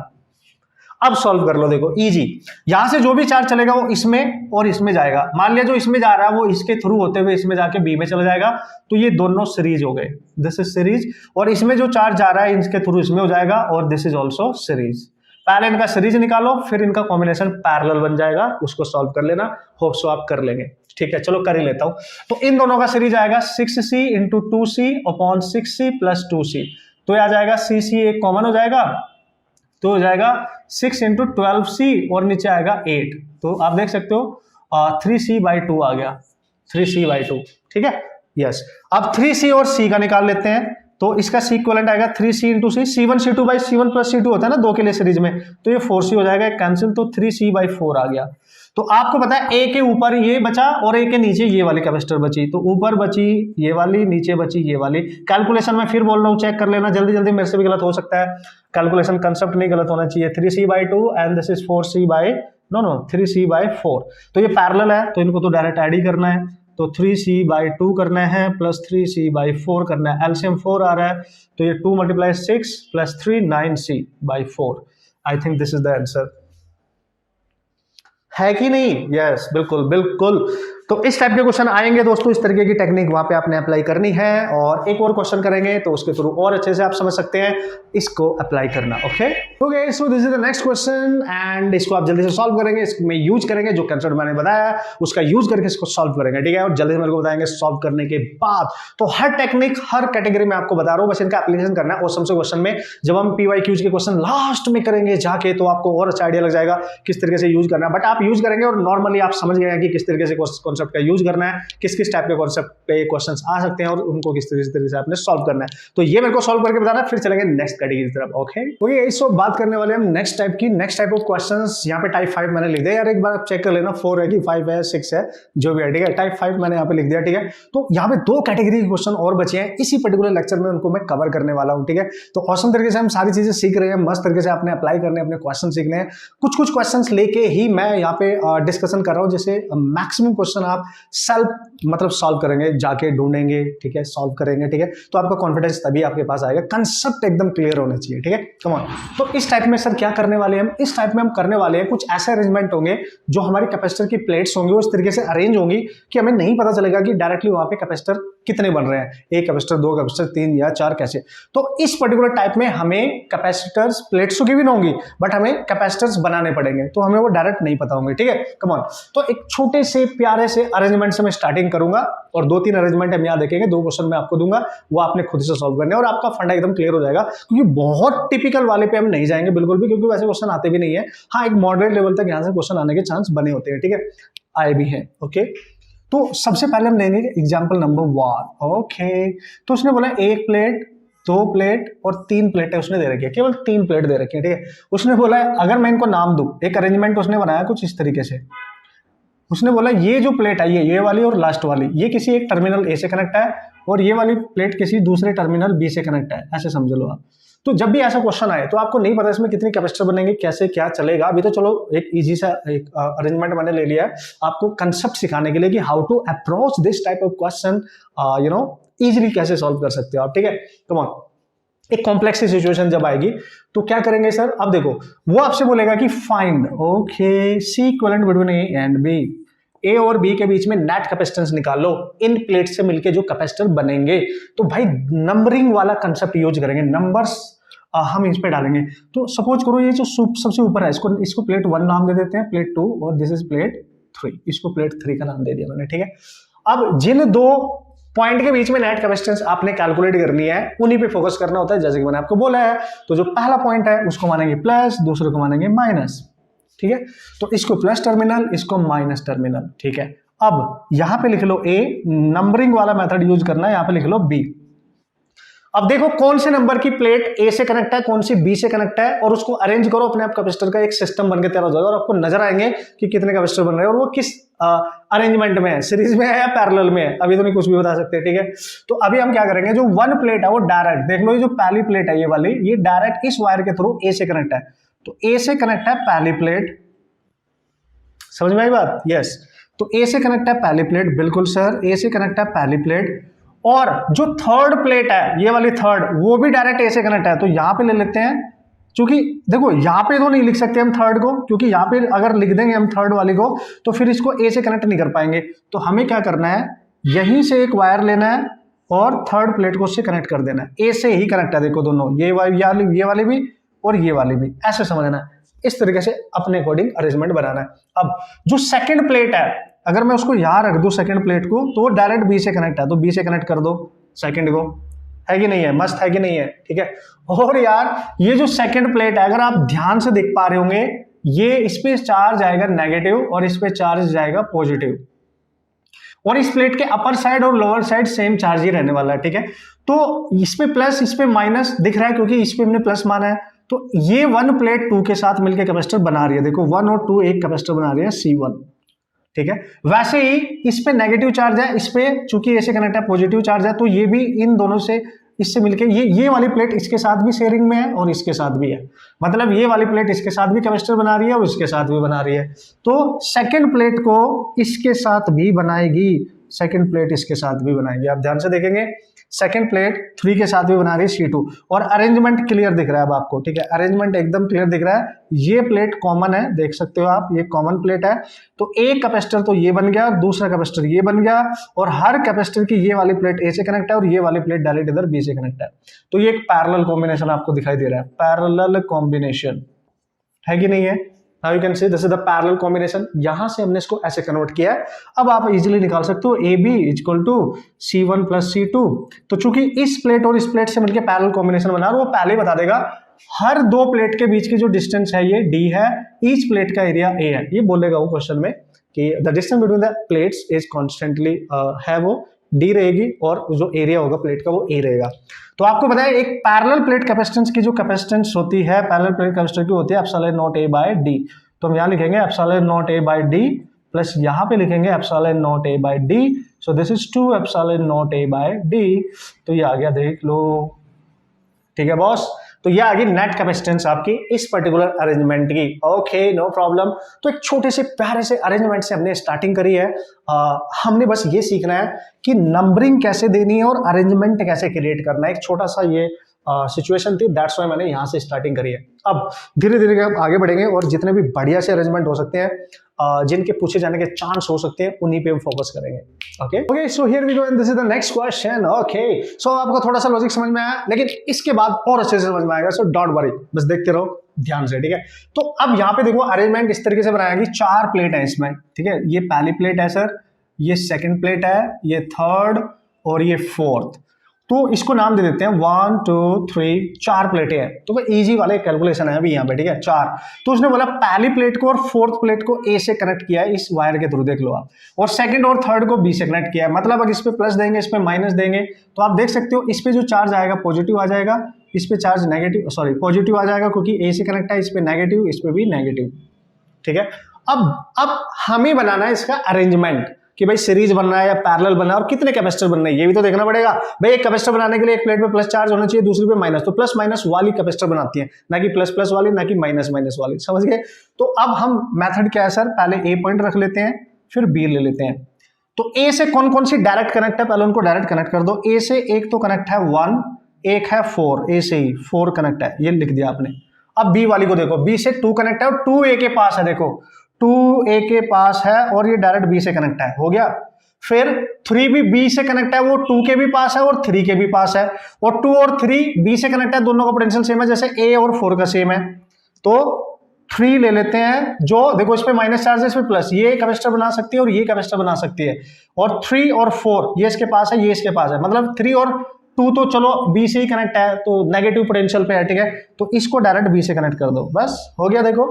अब सॉल्व कर लो, देखो इजी, यहां से जो भी चार्ज चलेगा वो इसमें और इसमें जाएगा। मान लिया जो इसमें जा रहा है वो इसके थ्रू होते हुए इसमें जाके बी में चला जाएगा, तो ये दोनों सीरीज हो गए, दिस इज सीरीज, और इसमें जो चार्ज जा रहा है इसके थ्रू इसमें हो जाएगा और दिस इज ऑल्सो सीरीज। पहले इनका सीरीज निकालो, फिर इनका कॉम्बिनेशन पैरेलल बन जाएगा, उसको सॉल्व कर लेना, होप सो आप कर लेंगे, ठीक है। चलो कर ही लेता हूं, तो इन दोनों का सीरीज आएगा 6C into 2C upon 6C plus 2C, तो ये आ जाएगा CC एक कॉमन हो जाएगा, तो हो जाएगा 6 इंटू 12C और नीचे आएगा 8, तो आप देख सकते हो 3C/2 आ गया, 3C/2, ठीक है। यस, अब 3C और C का निकाल लेते हैं, तो इसका C इक्विवेलेंट आएगा 3C into C, C1 C2 by C1 plus C2 होता है ना 2 के लिए सीरीज में, तो ये 4C हो जाएगा कैंसिल, तो 3C/4 आ गया। तो आपको पता है ए के ऊपर ये बचा और ए के नीचे ये वाली कैपेसिटर बची, तो ऊपर बची ये वाली, नीचे बची ये वाली। कैलकुलेशन में फिर बोल रहा हूँ, चेक कर लेना जल्दी जल्दी, मेरे से भी गलत हो सकता है, कैलकुलेशन कंसेप्ट नहीं गलत होना चाहिए। 3C/2 and this is 3C/4, तो ये पैरेलल है, तो इनको तो डायरेक्ट ऐड ही करना है, तो 3C/2 करना है प्लस 3C/4 करना है, एलसीएम 4 आ रहा है, तो ये 2 × 6 + 3 9C/4। I think this is the answer, है कि नहीं? यस, बिल्कुल बिल्कुल। तो इस टाइप के क्वेश्चन आएंगे दोस्तों, इस तरीके की टेक्निक वहां पे आपने अप्लाई करनी है, और एक और क्वेश्चन करेंगे तो उसके थ्रू और अच्छे से आप समझ सकते हैं इसको अप्लाई करना। Okay, so this is the next question and इसको आप जल्दी से सॉल्व करेंगे, इसमें यूज करेंगे जो कंसेप्ट मैंने बताया उसका यूज करके इसको सॉल्व करेंगे, ठीक है। और जल्दी से मेरे को बताएंगे सॉल्व करने के बाद। तो हर टेक्निक हर कैटेगरी में आपको बता रहा हूं, बस इनका एप्लीकेशन करना है। ऑसम से क्वेश्चन में जब हम PYQs के क्वेश्चन लास्ट में करेंगे जाके, तो आपको और अच्छा आइडिया लग जाएगा किस तरीके से यूज करना है, बट आप यूज करेंगे और नॉर्मली आप समझ गए हैं कि किस तरीके से कॉन्सेप्ट का यूज करना है, किस किस टाइप के कॉन्सेप्ट पे क्वेश्चंस आ सकते हैं और उनको किस तरीके से आपने सॉल्व करना है। तो ये मेरे को सॉल्व करके बताना, फिर चलेंगे नेक्स्ट कैटेगरी की तरफ। ओके, सो बात करने वाले हम नेक्स्ट टाइप की, नेक्स्ट टाइप ऑफ क्वेश्चंस। यहाँ पे टाइप 5 मैंने लिख दिया यार, एक बार आप चेक कर लेना 4 है कि 5 है 6 है जो भी है, ठीक है। टाइप 5 मैंने यहाँ पे लिख दिया, ठीक है। तो यहाँ पे 2 कैटेगरी के क्वेश्चन और बचे हैं, इसी पर्टिकुलर लेक्चर में उनको मैं कवर करने वाला हूँ, ठीक है। तो औसम तरीके से हम सारी चीजें सीख रहे हैं, मस्त तरीके से आपने अप्लाई करने, अपने क्वेश्चन सीखने हैं। कुछ क्वेश्चन लेके ही मैं यहाँ पे डिस्कशन कर रहा हूँ, जैसे मैक्सिमम क्वेश्चन आप सेल्फ मतलब सॉल्व करेंगे, जाके ढूंढेंगे, ठीक है, सॉल्व करेंगे, ठीक है, तो आपका कॉन्फिडेंस तभी आपके पास आएगा। कंसेप्ट एकदम क्लियर होने चाहिए, ठीक है, कम ऑन। तो इस टाइप में सर क्या करने वाले हैं हम, इस टाइप में हम करने वाले हैं कुछ ऐसे अरेंजमेंट होंगे जो हमारी कैपेसिटर की प्लेट्स होंगी वो इस तरीके से अरेंज होंगी कि हमें नहीं पता चलेगा कि डायरेक्टली वहां पे कैपेसिटर कितने बन रहे हैं, एक कैपेसिटर, दो कैपेसिटर, तीन या चार, कैसे। तो इस पर्टिकुलर टाइप में हमें कैपेसिटर्स प्लेट्स की भी ना होंगी, बट हमें कैपेसिटर्स बनाने पड़ेंगे, तो हमें वो डायरेक्ट नहीं पता होंगे, ठीक है, कम ऑन। तो एक छोटे से प्यारे से अरेंजमेंट से मैं स्टार्टिंग करूंगा और 2-3 अरेंजमेंट हम यहाँ देखेंगे, 2 क्वेश्चन मैं आपको दूंगा, वो आपने खुद से सॉल्व करने और आपका फंडा एकदम क्लियर हो जाएगा, क्योंकि बहुत टिपिकल वाले पे हम नहीं जाएंगे बिल्कुल भी, क्योंकि वैसे क्वेश्चन आते भी नहीं है। हाँ, एक मॉडरेट लेवल तक यहाँ से क्वेश्चन आने के चांस बने होते हैं, ठीक है, आए भी हैं, ओके। तो सबसे पहले हम लेंगे एग्जाम्पल नंबर 1, ओके। तो उसने बोला एक प्लेट, 2 प्लेट और 3 प्लेटें उसने दे रखी है, केवल 3 प्लेट दे रखी है, ठीक है। उसने बोला है अगर मैं इनको नाम दूं, एक अरेंजमेंट उसने बनाया कुछ इस तरीके से। उसने बोला ये जो प्लेट आई है, ये वाली और लास्ट वाली, ये किसी एक टर्मिनल ए से कनेक्ट है और ये वाली प्लेट किसी दूसरे टर्मिनल बी से कनेक्ट है, ऐसे समझ लो आप। तो जब भी ऐसा क्वेश्चन आए तो आपको नहीं पता इसमें कितनी कैपेसिटर बनेंगे, कैसे क्या चलेगा, अभी तो चलो एक इजी सा एक अरेंजमेंट मैंने ले लिया है आपको कंसेप्ट सिखाने के लिए कि how to approach this type of question, you know, easily कैसे सॉल्व कर सकते हो आप, ठीक है, कम ऑन। एक कॉम्प्लेक्स सिचुएशन जब आएगी तो क्या करेंगे सर, अब देखो वो आपसे बोलेगा कि find, okay, C equivalent between A and B, A और बी के बीच में नेट कैपेसिटेंस निकाल लो, इन प्लेट से मिलके जो कैपेसिटर बनेंगे। तो भाई नंबरिंग वाला कंसेप्ट यूज करेंगे, नंबर्स हम इस पे डालेंगे। तो सपोज करो ये जो सबसे ऊपर है, इसको प्लेट 1 नाम दे देते हैं, प्लेट 2, और दिस इज प्लेट 3, इसको प्लेट 3 का नाम दे दिया मैंने, ठीक है। अब जिन 2 पॉइंट के बीच में नेट कैपेसिटेंस आपने कैलकुलेट करनी है, उन्हीं पे फोकस करना होता है, जैसे कि मैंने आपको बोला है। तो जो पहला पॉइंट है उसको मानेंगे प्लस, दूसरे को मानेंगे माइनस, ठीक है। तो इसको प्लस टर्मिनल, इसको माइनस टर्मिनल, ठीक है। अब यहां पे लिख लो ए, नंबरिंग वाला मेथड यूज करना है, यहां पे लिख लो बी। अब देखो कौन से नंबर की प्लेट ए से कनेक्ट है, कौन सी बी से कनेक्ट है, और उसको अरेंज करो, अपने आप कैपेसिटर का एक सिस्टम बनके तैयार हो जाएगा और आपको नजर आएंगे कि कितने कैपेसिटर बन रहे हैं और वो किस अरेंजमेंट में है, सीरीज में है या पैरेलल में है, अभी तो नहीं कुछ भी बता सकते, ठीक है। तो अभी हम क्या करेंगे, जो 1 प्लेट है वो डायरेक्ट, देख लो ये जो पहली प्लेट है ये वाली, ये डायरेक्ट इस वायर के थ्रू ए से कनेक्ट है। तो ए से कनेक्ट है पहली प्लेट, समझ में आई बात, यस। तो ए से कनेक्ट है पहली प्लेट, बिल्कुल सर, ए से कनेक्ट है पहली प्लेट, और जो थर्ड प्लेट है ये वाली थर्ड, वो भी डायरेक्ट ए से कनेक्ट है। तो यहां पे ले लेते हैं, क्योंकि देखो यहां पे तो नहीं लिख सकते हम थर्ड को, क्योंकि यहां पे अगर लिख देंगे हम थर्ड वाली को तो फिर इसको ए से कनेक्ट नहीं कर पाएंगे। तो हमें क्या करना है, यहीं से एक वायर लेना है और थर्ड प्लेट को उससे कनेक्ट कर देना है, ए से ही कनेक्ट है, देखो दोनों, ये वाली भी और ये वाली भी, ऐसे समझना है। इस तरीके से अपने अकॉर्डिंग अरेंजमेंट बनाना है। अब जो सेकंड प्लेट है, अगर मैं उसको यहां रख दूं सेकंड प्लेट को, तो वो डायरेक्ट बी से कनेक्ट है, तो बी से कनेक्ट कर दो सेकंड को, है कि नहीं है, मस्त है कि नहीं है, ठीक है। और यार ये जो सेकंड प्लेट है, अगर आप ध्यान से देख पा रहे होंगे, ये इस पे चार्ज आएगा नेगेटिव और इस पे चार्ज जाएगा पॉजिटिव, और इस प्लेट के अपर साइड और लोअर साइड सेम चार्ज ही रहने वाला है, ठीक है। तो इस पे प्लस, इस पे माइनस दिख रहा है क्योंकि इस पे हमने प्लस माना है। तो ये 1 प्लेट 2 के साथ मिलकर कैपेसिटर बना रही है, देखो 1 और 2 एक कैपेसिटर बना रही है C1, ठीक है। वैसे ही इस पे नेगेटिव चार्ज है, इस पे चूंकि ऐसे कनेक्ट है पॉजिटिव चार्ज है, तो ये भी इन दोनों से, इससे मिलके ये वाली प्लेट इसके साथ भी शेयरिंग में है और इसके साथ भी है, मतलब ये वाली प्लेट इसके साथ भी कैपेसिटर बना रही है और इसके साथ भी बना रही है। तो सेकंड प्लेट को इसके साथ भी बनाएगी, सेकंड प्लेट इसके साथ भी बनाएगी, आप ध्यान से देखेंगे, सेकंड प्लेट 3 के साथ भी बना रही है C2, और अरेंजमेंट क्लियर दिख रहा है अब आपको, ठीक है, अरेंजमेंट एकदम क्लियर दिख रहा है। ये प्लेट कॉमन है, देख सकते हो आप, ये कॉमन प्लेट है। तो एक कैपेसिटर तो ये बन गया, दूसरा कैपेसिटर ये बन गया, और हर कैपेसिटर की ये वाली प्लेट ए से कनेक्ट है और ये वाली प्लेट डायरेक्ट इधर बी से कनेक्ट है। तो ये एक पैरेलल कॉम्बिनेशन आपको दिखाई दे रहा है, पैरेलल कॉम्बिनेशन है कि नहीं है। Now you can see this is the parallel combination, यहां से हमने इसको ऐसे कन्वर्ट किया है। अब आप इजीली निकाल सकते हो AB equal to C1 plus C2। तो चूंकि इस प्लेट और इस प्लेट से मिलकर पैरेलल कॉम्बिनेशन बना, वो पहले ही बता देगा हर 2 प्लेट के बीच की जो डिस्टेंस है ये D है, ईच प्लेट का एरिया A है, ये बोलेगा वो क्वेश्चन में कि the distance between the plates is constantly है, वो D रहेगी, और जो एरिया होगा प्लेट का वो A रहेगा। तो आपको बताया एक पैरेलल प्लेट कैपेसिटेंस की जो कैपेसिटेंस होती है, पैरेलल प्लेट कैपेसिटर की होती है epsilon not A by D। तो हम यहाँ लिखेंगे epsilon not A by D plus यहाँ पे लिखेंगे epsilon not A by D। So this is 2 epsilon not A by D। तो ये आ गया, देख लो, ठीक है बॉस। तो ये आ गई नेट कैपेसिटेंस आपकी इस पर्टिकुलर अरेंजमेंट की। Okay, no problem. तो एक छोटे से प्यारे से अरेंजमेंट से हमने स्टार्टिंग करी है। हमने बस ये सीखना है कि नंबरिंग कैसे देनी है और अरेंजमेंट कैसे क्रिएट करना है। एक छोटा सा ये सिचुएशन थी, दैट्स व्हाई मैंने यहाँ से स्टार्टिंग करी है। अब धीरे धीरे हम आगे बढ़ेंगे और जितने भी बढ़िया से अरेंजमेंट हो सकते हैं, जिनके पूछे जाने के चांस हो सकते हैं, उन्हीं पे हम फोकस करेंगे। Okay, so here we go and this is the next question. Okay, so आपको थोड़ा सा लॉजिक समझ में आया, लेकिन इसके बाद और अच्छे से समझ में आएगा, सो डोंट वरी, बस देखते रहो ध्यान से, ठीक है। तो अब यहाँ पे देखो अरेंजमेंट इस तरीके से बनाया कि 4 प्लेट है इसमें, ठीक है। ये पहली प्लेट है सर, ये सेकंड प्लेट है, ये थर्ड और ये फोर्थ। तो इसको नाम दे देते हैं 1 2 3, 4 प्लेटें हैं। तो वो इजी वाले कैलकुलेशन है अभी यहाँ पे, ठीक है, 4। तो उसने बोला पहली प्लेट को और फोर्थ प्लेट को ए से कनेक्ट किया है इस वायर के थ्रू, देख लो आप, और सेकंड और थर्ड को बी से कनेक्ट किया है। मतलब अगर इस पे प्लस देंगे, इस पे माइनस देंगे, तो आप देख सकते हो इस पे जो चार्ज आएगा पॉजिटिव आ जाएगा, इस पे चार्ज नेगेटिव, सॉरी पॉजिटिव आ जाएगा क्योंकि ए से कनेक्ट है, इस पे नेगेटिव, इस पे भी नेगेटिव, ठीक है। अब हमें बनाना है इसका अरेंजमेंट कि भाई सीरीज बनना है या पैरेलल बनना है और कितने कैपेसिटर बनने हैं, ये भी तो देखना पड़ेगा। भाई एक कैपेसिटर बनाने के लिए एक प्लेट में प्लस चार्ज होना चाहिए, दूसरी पे माइनस, तो प्लस माइनस वाली कैपेसिटर बनाती है, ना कि प्लस प्लस वाली, ना कि माइनस माइनस वाली, समझ गए। तो अब हम मेथड क्या है सर, पहले ए पॉइंट रख लेते हैं, फिर बी ले लेते हैं। तो ए से कौन कौन सी डायरेक्ट कनेक्ट है, पहले उनको डायरेक्ट कनेक्ट कर दो। ए से एक तो कनेक्ट है 1, एक है 4, ए से ही 4 कनेक्ट है, ये लिख दिया आपने। अब बी वाली को देखो, बी से 2 कनेक्ट है और 2 ए के पास है, देखो 2 ए के पास है और ये डायरेक्ट बी से कनेक्ट है, हो गया। फिर 3 भी बी से कनेक्ट है, वो 2 के भी पास है और 3 के भी पास है, और 2 और 3 बी से कनेक्ट है, दोनों का पोटेंशियल सेम है, जैसे ए और 4 का सेम है। तो 3 ले लेते हैं, जो देखो इस पे माइनस चार्ज है, इस पे प्लस, ये कैपेसिटर बना सकती है और ये कैपेसिटर बना सकती है। और 3 और 4 ये इसके पास है, ये इसके पास है, मतलब 3 और 2 तो चलो बी से ही कनेक्ट है, तो नेगेटिव पोटेंशियल पे है, ठीक है। तो इसको डायरेक्ट बी से कनेक्ट कर दो, बस हो गया। देखो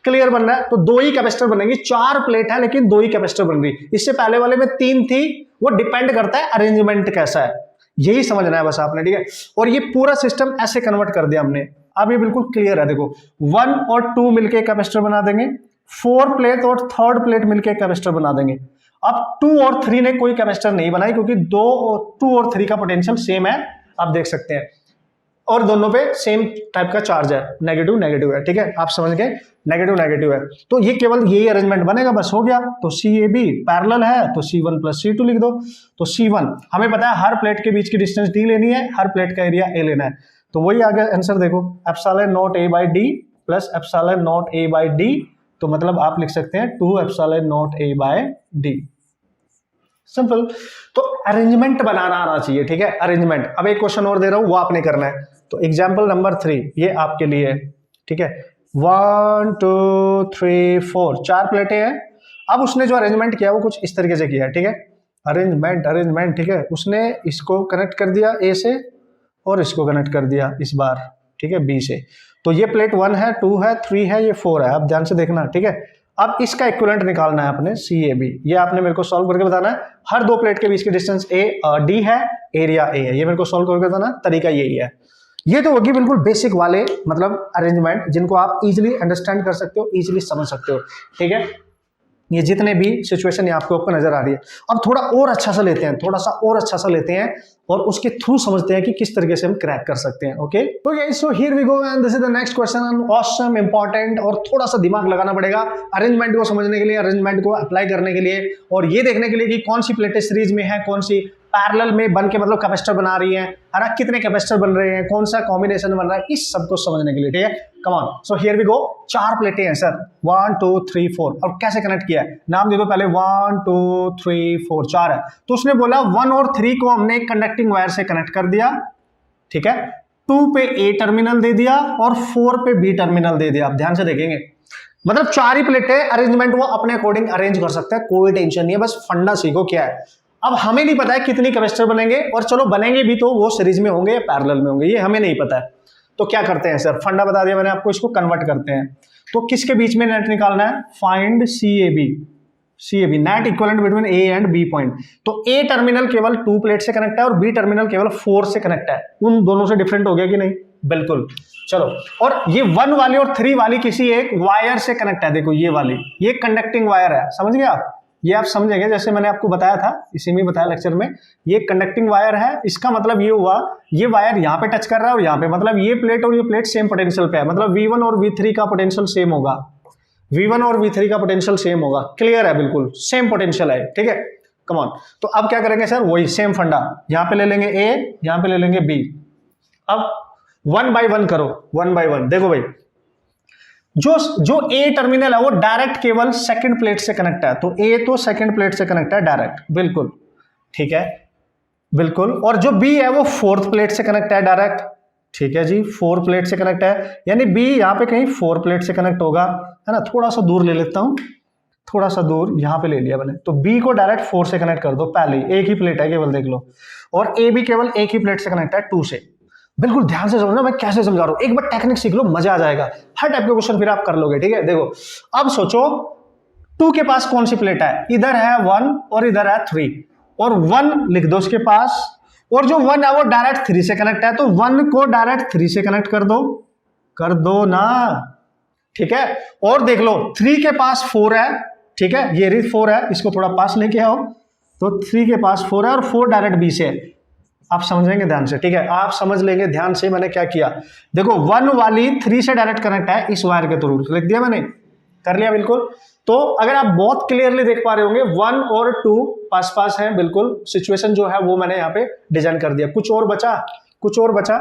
क्लियर बन रहा है। तो 2 ही कैपेसिटर बनेंगी, 4 प्लेट है लेकिन 2 ही कैपेसिटर बन रही। इससे पहले वाले में 3 थी, वो डिपेंड करता है अरेंजमेंट कैसा है, यही समझना है बस आपने, ठीक है। और ये पूरा सिस्टम ऐसे कन्वर्ट कर दिया हमने, अब ये बिल्कुल क्लियर है। देखो 1 और 2 मिलके कैपेसिटर बना देंगे, 4 प्लेट और थर्ड प्लेट मिलके कैपेसिटर बना देंगे। अब 2 और 3 ने कोई कैपेसिटर नहीं बनाई क्योंकि 2 और 3 का पोटेंशियल सेम है, आप देख सकते हैं, और दोनों पे सेम टाइप का चार्ज है, नेगेटिव नेगेटिव है, ठीक है, आप समझ गए, नेगेटिव नेगेटिव है। तो ये केवल यही अरेंजमेंट बनेगा, बस हो गया। तो सी ए बी पैरेलल है, तो C1 प्लस C2 लिख दो। तो C1 हमें पता है हर प्लेट के बीच की डिस्टेंस D लेनी है, हर प्लेट का एरिया A लेना है, तो वही आ गया आंसर। देखो एप्सिलॉन नॉट A बाई D plus epsilon not A बाई D, तो मतलब आप लिख सकते हैं 2 एप्सिलॉन नॉट A बाई D, सिंपल। तो अरेंजमेंट बनाना आना चाहिए, ठीक है, अरेंजमेंट। अब एक क्वेश्चन और दे रहा हूं, वो आपने करना है। तो एग्जाम्पल नंबर 3 ये आपके लिए, ठीक है। 1 2 3 4 4 प्लेटें हैं। अब उसने जो अरेंजमेंट किया वो कुछ इस तरीके से किया है, ठीक है, अरेंजमेंट, ठीक है। उसने इसको कनेक्ट कर दिया ए से और इसको कनेक्ट कर दिया इस बार, ठीक है, बी से। तो ये प्लेट 1 है, 2 है, 3 है, ये 4 है, आप ध्यान से देखना, ठीक है। अब इसका इक्विवेलेंट निकालना है आपने CAB, ये आपने मेरे को सॉल्व करके बताना है। हर 2 प्लेट के बीच की डिस्टेंस D है, एरिया A है, ये मेरे को सॉल्व करके बताना, तरीका यही है। ये तो होगी बिल्कुल बेसिक वाले मतलब अरेंजमेंट, जिनको आप इजीली अंडरस्टैंड कर सकते हो, इजीली समझ सकते हो, ठीक है। ये जितने भी सिचुएशन आपको आपको नजर आ रही है, अब थोड़ा और अच्छा सा लेते हैं, थोड़ा सा और अच्छा सा लेते हैं और उसके थ्रू समझते हैं कि किस तरीके से हम क्रैक कर सकते हैं। Okay, so here we go and this is the next question, awesome, important, और थोड़ा सा दिमाग लगाना पड़ेगा अरेंजमेंट को समझने के लिए, अरेंजमेंट को अप्लाई करने के लिए, और ये देखने के लिए कि कौन सी प्लेटें सीरीज में है, कौन सी पैरेलल में बन के मतलब कैपेसिटर बना रही है ना, कितने कैपेसिटर बन रहे हैं, कौन सा कॉम्बिनेशन बन रहा है, इस सब को समझने के लिए, ठीक है। Come on, so here we go. 4 प्लेटें हैं सर, 1 2 3 4, और कैसे कनेक्ट किया है, नाम दे दो पहले, 1 2 3 4, 4 है। तो उसने बोला 1 और 3 को हमने कंडक्टिंग वायर से कनेक्ट कर दिया, ठीक है, 2 पे A टर्मिनल दे दिया और 4 पे B टर्मिनल दे दिया। आप ध्यान से देखेंगे, मतलब 4 ही प्लेटें, अरेंजमेंट वो अपने अकॉर्डिंग अरेंज कर सकते हैं, कोई टेंशन नहीं है, बस फंडा सीखो क्या है। अब हमें नहीं पता है कितनी कैपेसिटर बनेंगे, और चलो बनेंगे भी तो वो सीरीज में होंगे या पैरेलल में होंगे, ये हमें नहीं पता है। तो क्या करते हैं सर, फंडा बता दिया मैंने आपको, इसको कन्वर्ट करते हैं। तो किसके बीच में नेट निकालना है, find CAB, net equivalent between A and B point. तो A टर्मिनल केवल 2 प्लेट से कनेक्ट है और B टर्मिनल केवल 4 से कनेक्ट है, उन दोनों से डिफरेंट हो गया कि नहीं, बिल्कुल। चलो, और ये 1 वाली और 3 वाली किसी एक वायर से कनेक्ट है, देखो ये वाली, ये कंडक्टिंग वायर है, समझ गए आप, ये आप समझेंगे, जैसे मैंने आपको बताया था, इसी में बताया लेक्चर में, ये कंडक्टिंग वायर है, इसका मतलब ये हुआ ये वायर यहाँ पे टच कर रहा है और यहाँ पे, मतलब ये प्लेट और ये प्लेट सेम पोटेंशियल पे है, मतलब V1 और V3 का पोटेंशियल सेम होगा, V1 और V3 का पोटेंशियल सेम होगा। क्लियर है, बिल्कुल सेम पोटेंशियल है, ठीक है। कम ऑन, तो अब क्या करेंगे सर, वही सेम फंडा, यहाँ पे ले लेंगे A, यहाँ पे ले लेंगे B। अब 1 by 1 करो, 1 by 1। देखो भाई, जो A टर्मिनल है वो डायरेक्ट केवल सेकंड प्लेट से कनेक्ट है, तो A तो सेकंड प्लेट से कनेक्ट है डायरेक्ट, बिल्कुल ठीक है, बिल्कुल। और जो B है वो फोर्थ प्लेट से कनेक्ट है डायरेक्ट, ठीक है जी, 4 प्लेट से कनेक्ट है, यानी B यहाँ पे कहीं 4 प्लेट से कनेक्ट होगा, है ना। थोड़ा सा दूर ले लेता हूं, थोड़ा सा दूर यहाँ पे ले लिया मैंने, तो B को डायरेक्ट 4 से कनेक्ट कर दो, पहले एक ही प्लेट है केवल, देख लो। और A भी केवल एक ही प्लेट से कनेक्ट है 2 से। बिल्कुल ध्यान से समझना मैं कैसे समझा रहा हूं, एक बार टेक्निक सीख लो, मजा आ जाएगा, हर टाइप के क्वेश्चन फिर आप कर लोगे, ठीक है। देखो अब सोचो 2 के पास कौन सी प्लेट है, इधर है 1 और इधर है 3, और 1 लिख दो उसके पास, और जो 1 है वो डायरेक्ट 3 से कनेक्ट है, तो 1 को डायरेक्ट 3 से कनेक्ट कर दो ना, ठीक है। और देख लो 3 के पास 4 है, ठीक है, ये रीत 4 है, इसको थोड़ा पास लेके आओ, तो 3 के पास 4 है और 4 डायरेक्ट B से है। आप समझेंगे ध्यान से, ठीक है, आप समझ लेंगे ध्यान से मैंने क्या किया। देखो 1 वाली 3 से डायरेक्ट कनेक्ट है इस वायर के थ्रू, लिख दिया मैंने, कर लिया बिल्कुल। तो अगर आप बहुत क्लियरली देख पा रहे होंगे 1 और 2 पास पास हैं, बिल्कुल सिचुएशन जो है वो मैंने यहाँ पे डिजाइन कर दिया। कुछ और बचा,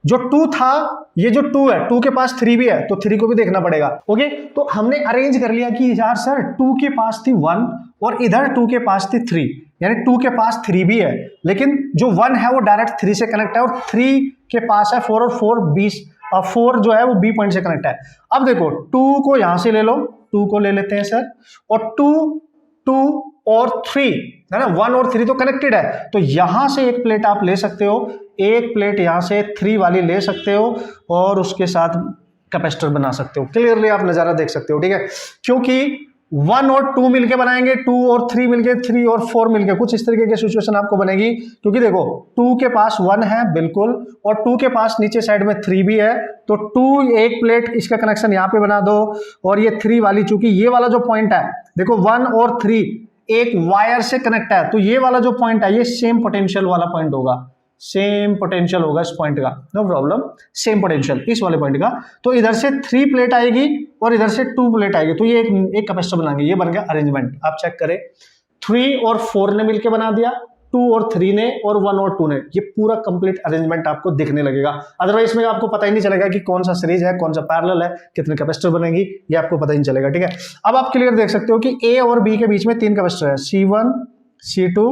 जो 2 था, ये जो 2 है, 2 के पास 3 भी है, तो 3 को भी देखना पड़ेगा। ओके, तो हमने अरेंज कर लिया कि यार सर 2 के पास थी 1 और इधर 2 के पास थी 3, यानी 2 के पास 3 भी है, लेकिन जो 1 है वो डायरेक्ट 3 से कनेक्ट है, और 3 के पास है 4 और 4 जो है वो B पॉइंट से कनेक्ट है। अब देखो 2 को यहां से ले लो, 2 को ले लेते हैं सर, और 2 और 3 है ना, 1 और 3 तो कनेक्टेड है, तो यहां से एक प्लेट आप ले सकते हो, एक प्लेट यहां से 3 वाली ले सकते हो और उसके साथ कैपेसिटर बना सकते हो। क्लियरली आप नजारा देख सकते हो, ठीक है, क्योंकि 1 और 2 मिलके बनाएंगे, 2 और 3 मिलके, 3 और 4 मिलके, कुछ इस तरीके की सिचुएशन आपको बनेगी। क्योंकि देखो 2 के पास 1 है बिल्कुल, और 2 के पास नीचे साइड में 3 भी है, तो 2 एक प्लेट इसका कनेक्शन यहाँ पे बना दो, और ये 3 वाली, चूंकि ये वाला जो पॉइंट है देखो 1 और 3 एक वायर से कनेक्ट है, तो ये वाला जो पॉइंट है ये सेम पोटेंशियल वाला पॉइंट होगा, सेम पोटेंशियल होगा इस पॉइंट का, नो प्रॉब्लम, सेम पोटेंशियल इस वाले पॉइंट का। तो इधर से 3 प्लेट आएगी और इधर से 2 प्लेट आएगी, तो ये एक कैपेसिटर बनाएंगे। ये बन गया अरेंजमेंट, आप चेक करें, 3 और 4 ने मिलकर बना दिया, 2 और 3 ने, और 1 और 2 ने, ये पूरा कंप्लीट अरेंजमेंट आपको दिखने लगेगा। अदरवाइज में आपको पता ही नहीं चलेगा कि कौन सा सीरीज है, कौन सा पैरेलल है, कितने कैपेसिटर बनेगी, ये आपको पता ही नहीं चलेगा, ठीक है। अब आप क्लियर देख सकते हो कि A और B के बीच में 3 कैपेसिटर है, C1, C2,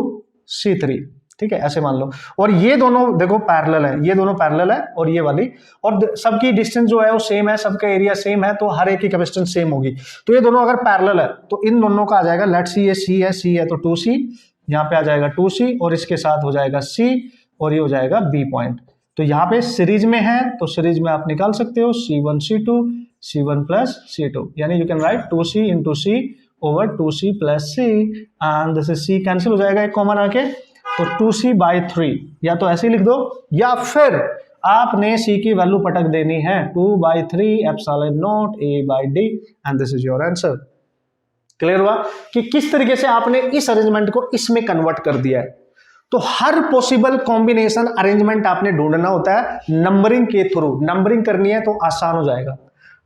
C3, ठीक है, ऐसे मान लो। और ये दोनों देखो पैरेलल है, ये दोनों पैरेलल है, और ये वाली, और सबकी डिस्टेंस जो है वो सेम है, सबका एरिया सेम है, तो हर एक की कैपेसिटेंस सेम होगी। तो ये दोनों अगर पैरेलल है तो इन दोनों का आ जाएगा, लेट्स सी ये C है तो 2C, यहाँ पे आ जाएगा 2C, और इसके साथ हो जाएगा C, और ये हो जाएगा B पॉइंट। तो यहाँ पे सीरीज में है, तो सीरीज में आप निकाल सकते हो C1 C2, C1 plus C2, यानी you can write 2C into C over 2C plus C, and this is C cancel हो जाएगा एक कॉमन आके, तो 2C/3, या तो ऐसे ही लिख दो, या फिर आपने C की वैल्यू पटक देनी है 2/3 epsilon naught A/D, and this is your answer. Clear हुआ कि किस तरीके से आपने इस अरेंजमेंट को इसमें कन्वर्ट कर दिया है। तो हर पॉसिबल कॉम्बिनेशन अरेंजमेंट आपने ढूंढना होता है नंबरिंग के थ्रू, नंबरिंग करनी है तो आसान हो जाएगा,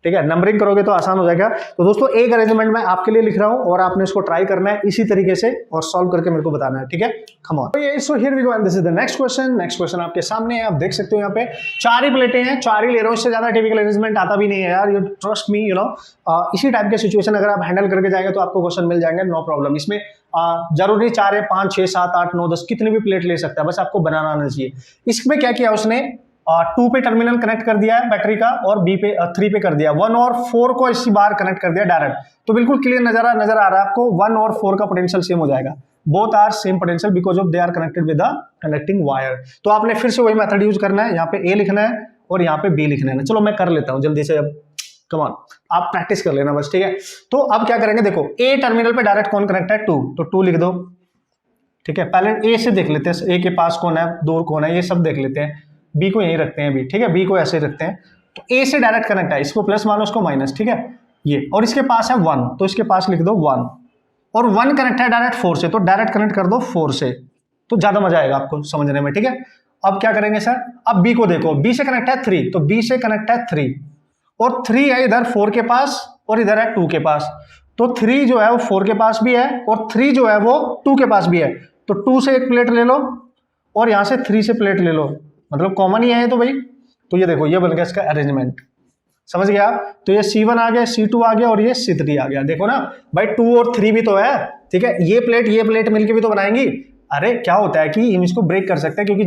ठीक है, नंबरिंग करोगे तो आसान हो जाएगा। तो दोस्तों एक अरेंजमेंट मैं आपके लिए लिख रहा हूं और आपने इसको ट्राई करना है इसी तरीके से और सॉल्व करके मेरे को बताना है, ठीक है। Come on, so here we go, and this is the next question. Next question आपके सामने है, आप देख सकते हो यहाँ पे 4 ही प्लेटें हैं, 4 ही ले रहा हूं, इससे ज्यादा टिपिकल अरेंजमेंट आता भी नहीं है यार, you trust me, you know. इसी टाइप के सिचुएशन अगर आप हैंडल करके जाएंगे तो आपको क्वेश्चन मिल जाएंगे, नो प्रॉब्लम। इसमें जरूरी 4 है, 5, 6, 7, 8, 9, 10 कितनी भी प्लेट ले सकता है, बस आपको बनाना आना चाहिए। इसमें क्या किया उसने, 2 पे टर्मिनल कनेक्ट कर दिया है बैटरी का, और B पे 3 पे कर दिया, 1 और 4 को इसी बार कनेक्ट कर दिया डायरेक्ट, तो बिल्कुल क्लियर नजर आ रहा है आपको, 1 और 4 का पोटेंशियल सेम हो जाएगा, both are same potential because of they are connected with the connecting wire. तो आपने फिर से वही मेथड यूज करना है, यहाँ पे A लिखना है और यहाँ पे B लिखना है। चलो मैं कर लेता हूँ जल्दी से, अब कम ऑन, आप प्रैक्टिस कर लेना बस, ठीक है। तो अब क्या करेंगे, देखो A टर्मिनल पे डायरेक्ट कौन कनेक्ट है, 2, तो 2 लिख दो, ठीक है। पहले A से देख लेते हैं, A के पास कौन है, दूर कौन है, ये सब देख लेते हैं। B को यहीं रखते हैं अभी, ठीक है, B को ऐसे रखते हैं। तो A से डायरेक्ट कनेक्ट है, इसको प्लस मानो, उसको माइनस, ठीक है, ये, और इसके पास है 1, तो इसके पास लिख दो 1, और 1 कनेक्ट है डायरेक्ट 4 से, तो डायरेक्ट कनेक्ट कर दो 4 से, तो ज्यादा मजा आएगा आपको समझने में, ठीक है। अब क्या करेंगे सर, अब बी को देखो, बी से कनेक्ट है 3, तो बी से कनेक्ट है 3 और 3 है इधर 4 के पास और इधर है 2 के पास, तो 3 जो है वो 4 के पास भी है और 3 जो है वो 2 के पास भी है, तो 2 से एक प्लेट ले लो और यहां से 3 से प्लेट ले लो, मतलब कॉमन ही है तो भाई। तो ये देखो ये बन गया इसका अरेंजमेंट, समझ गया। तो ये C1 आ गया, C2 आ गया और ये C3 आ गया। देखो ना भाई 2 और 3 भी तो है, ठीक है, ये प्लेट मिलके भी तो बनाएंगी। अरे क्या होता है कि हम इसको ब्रेक कर सकते हैं, क्योंकि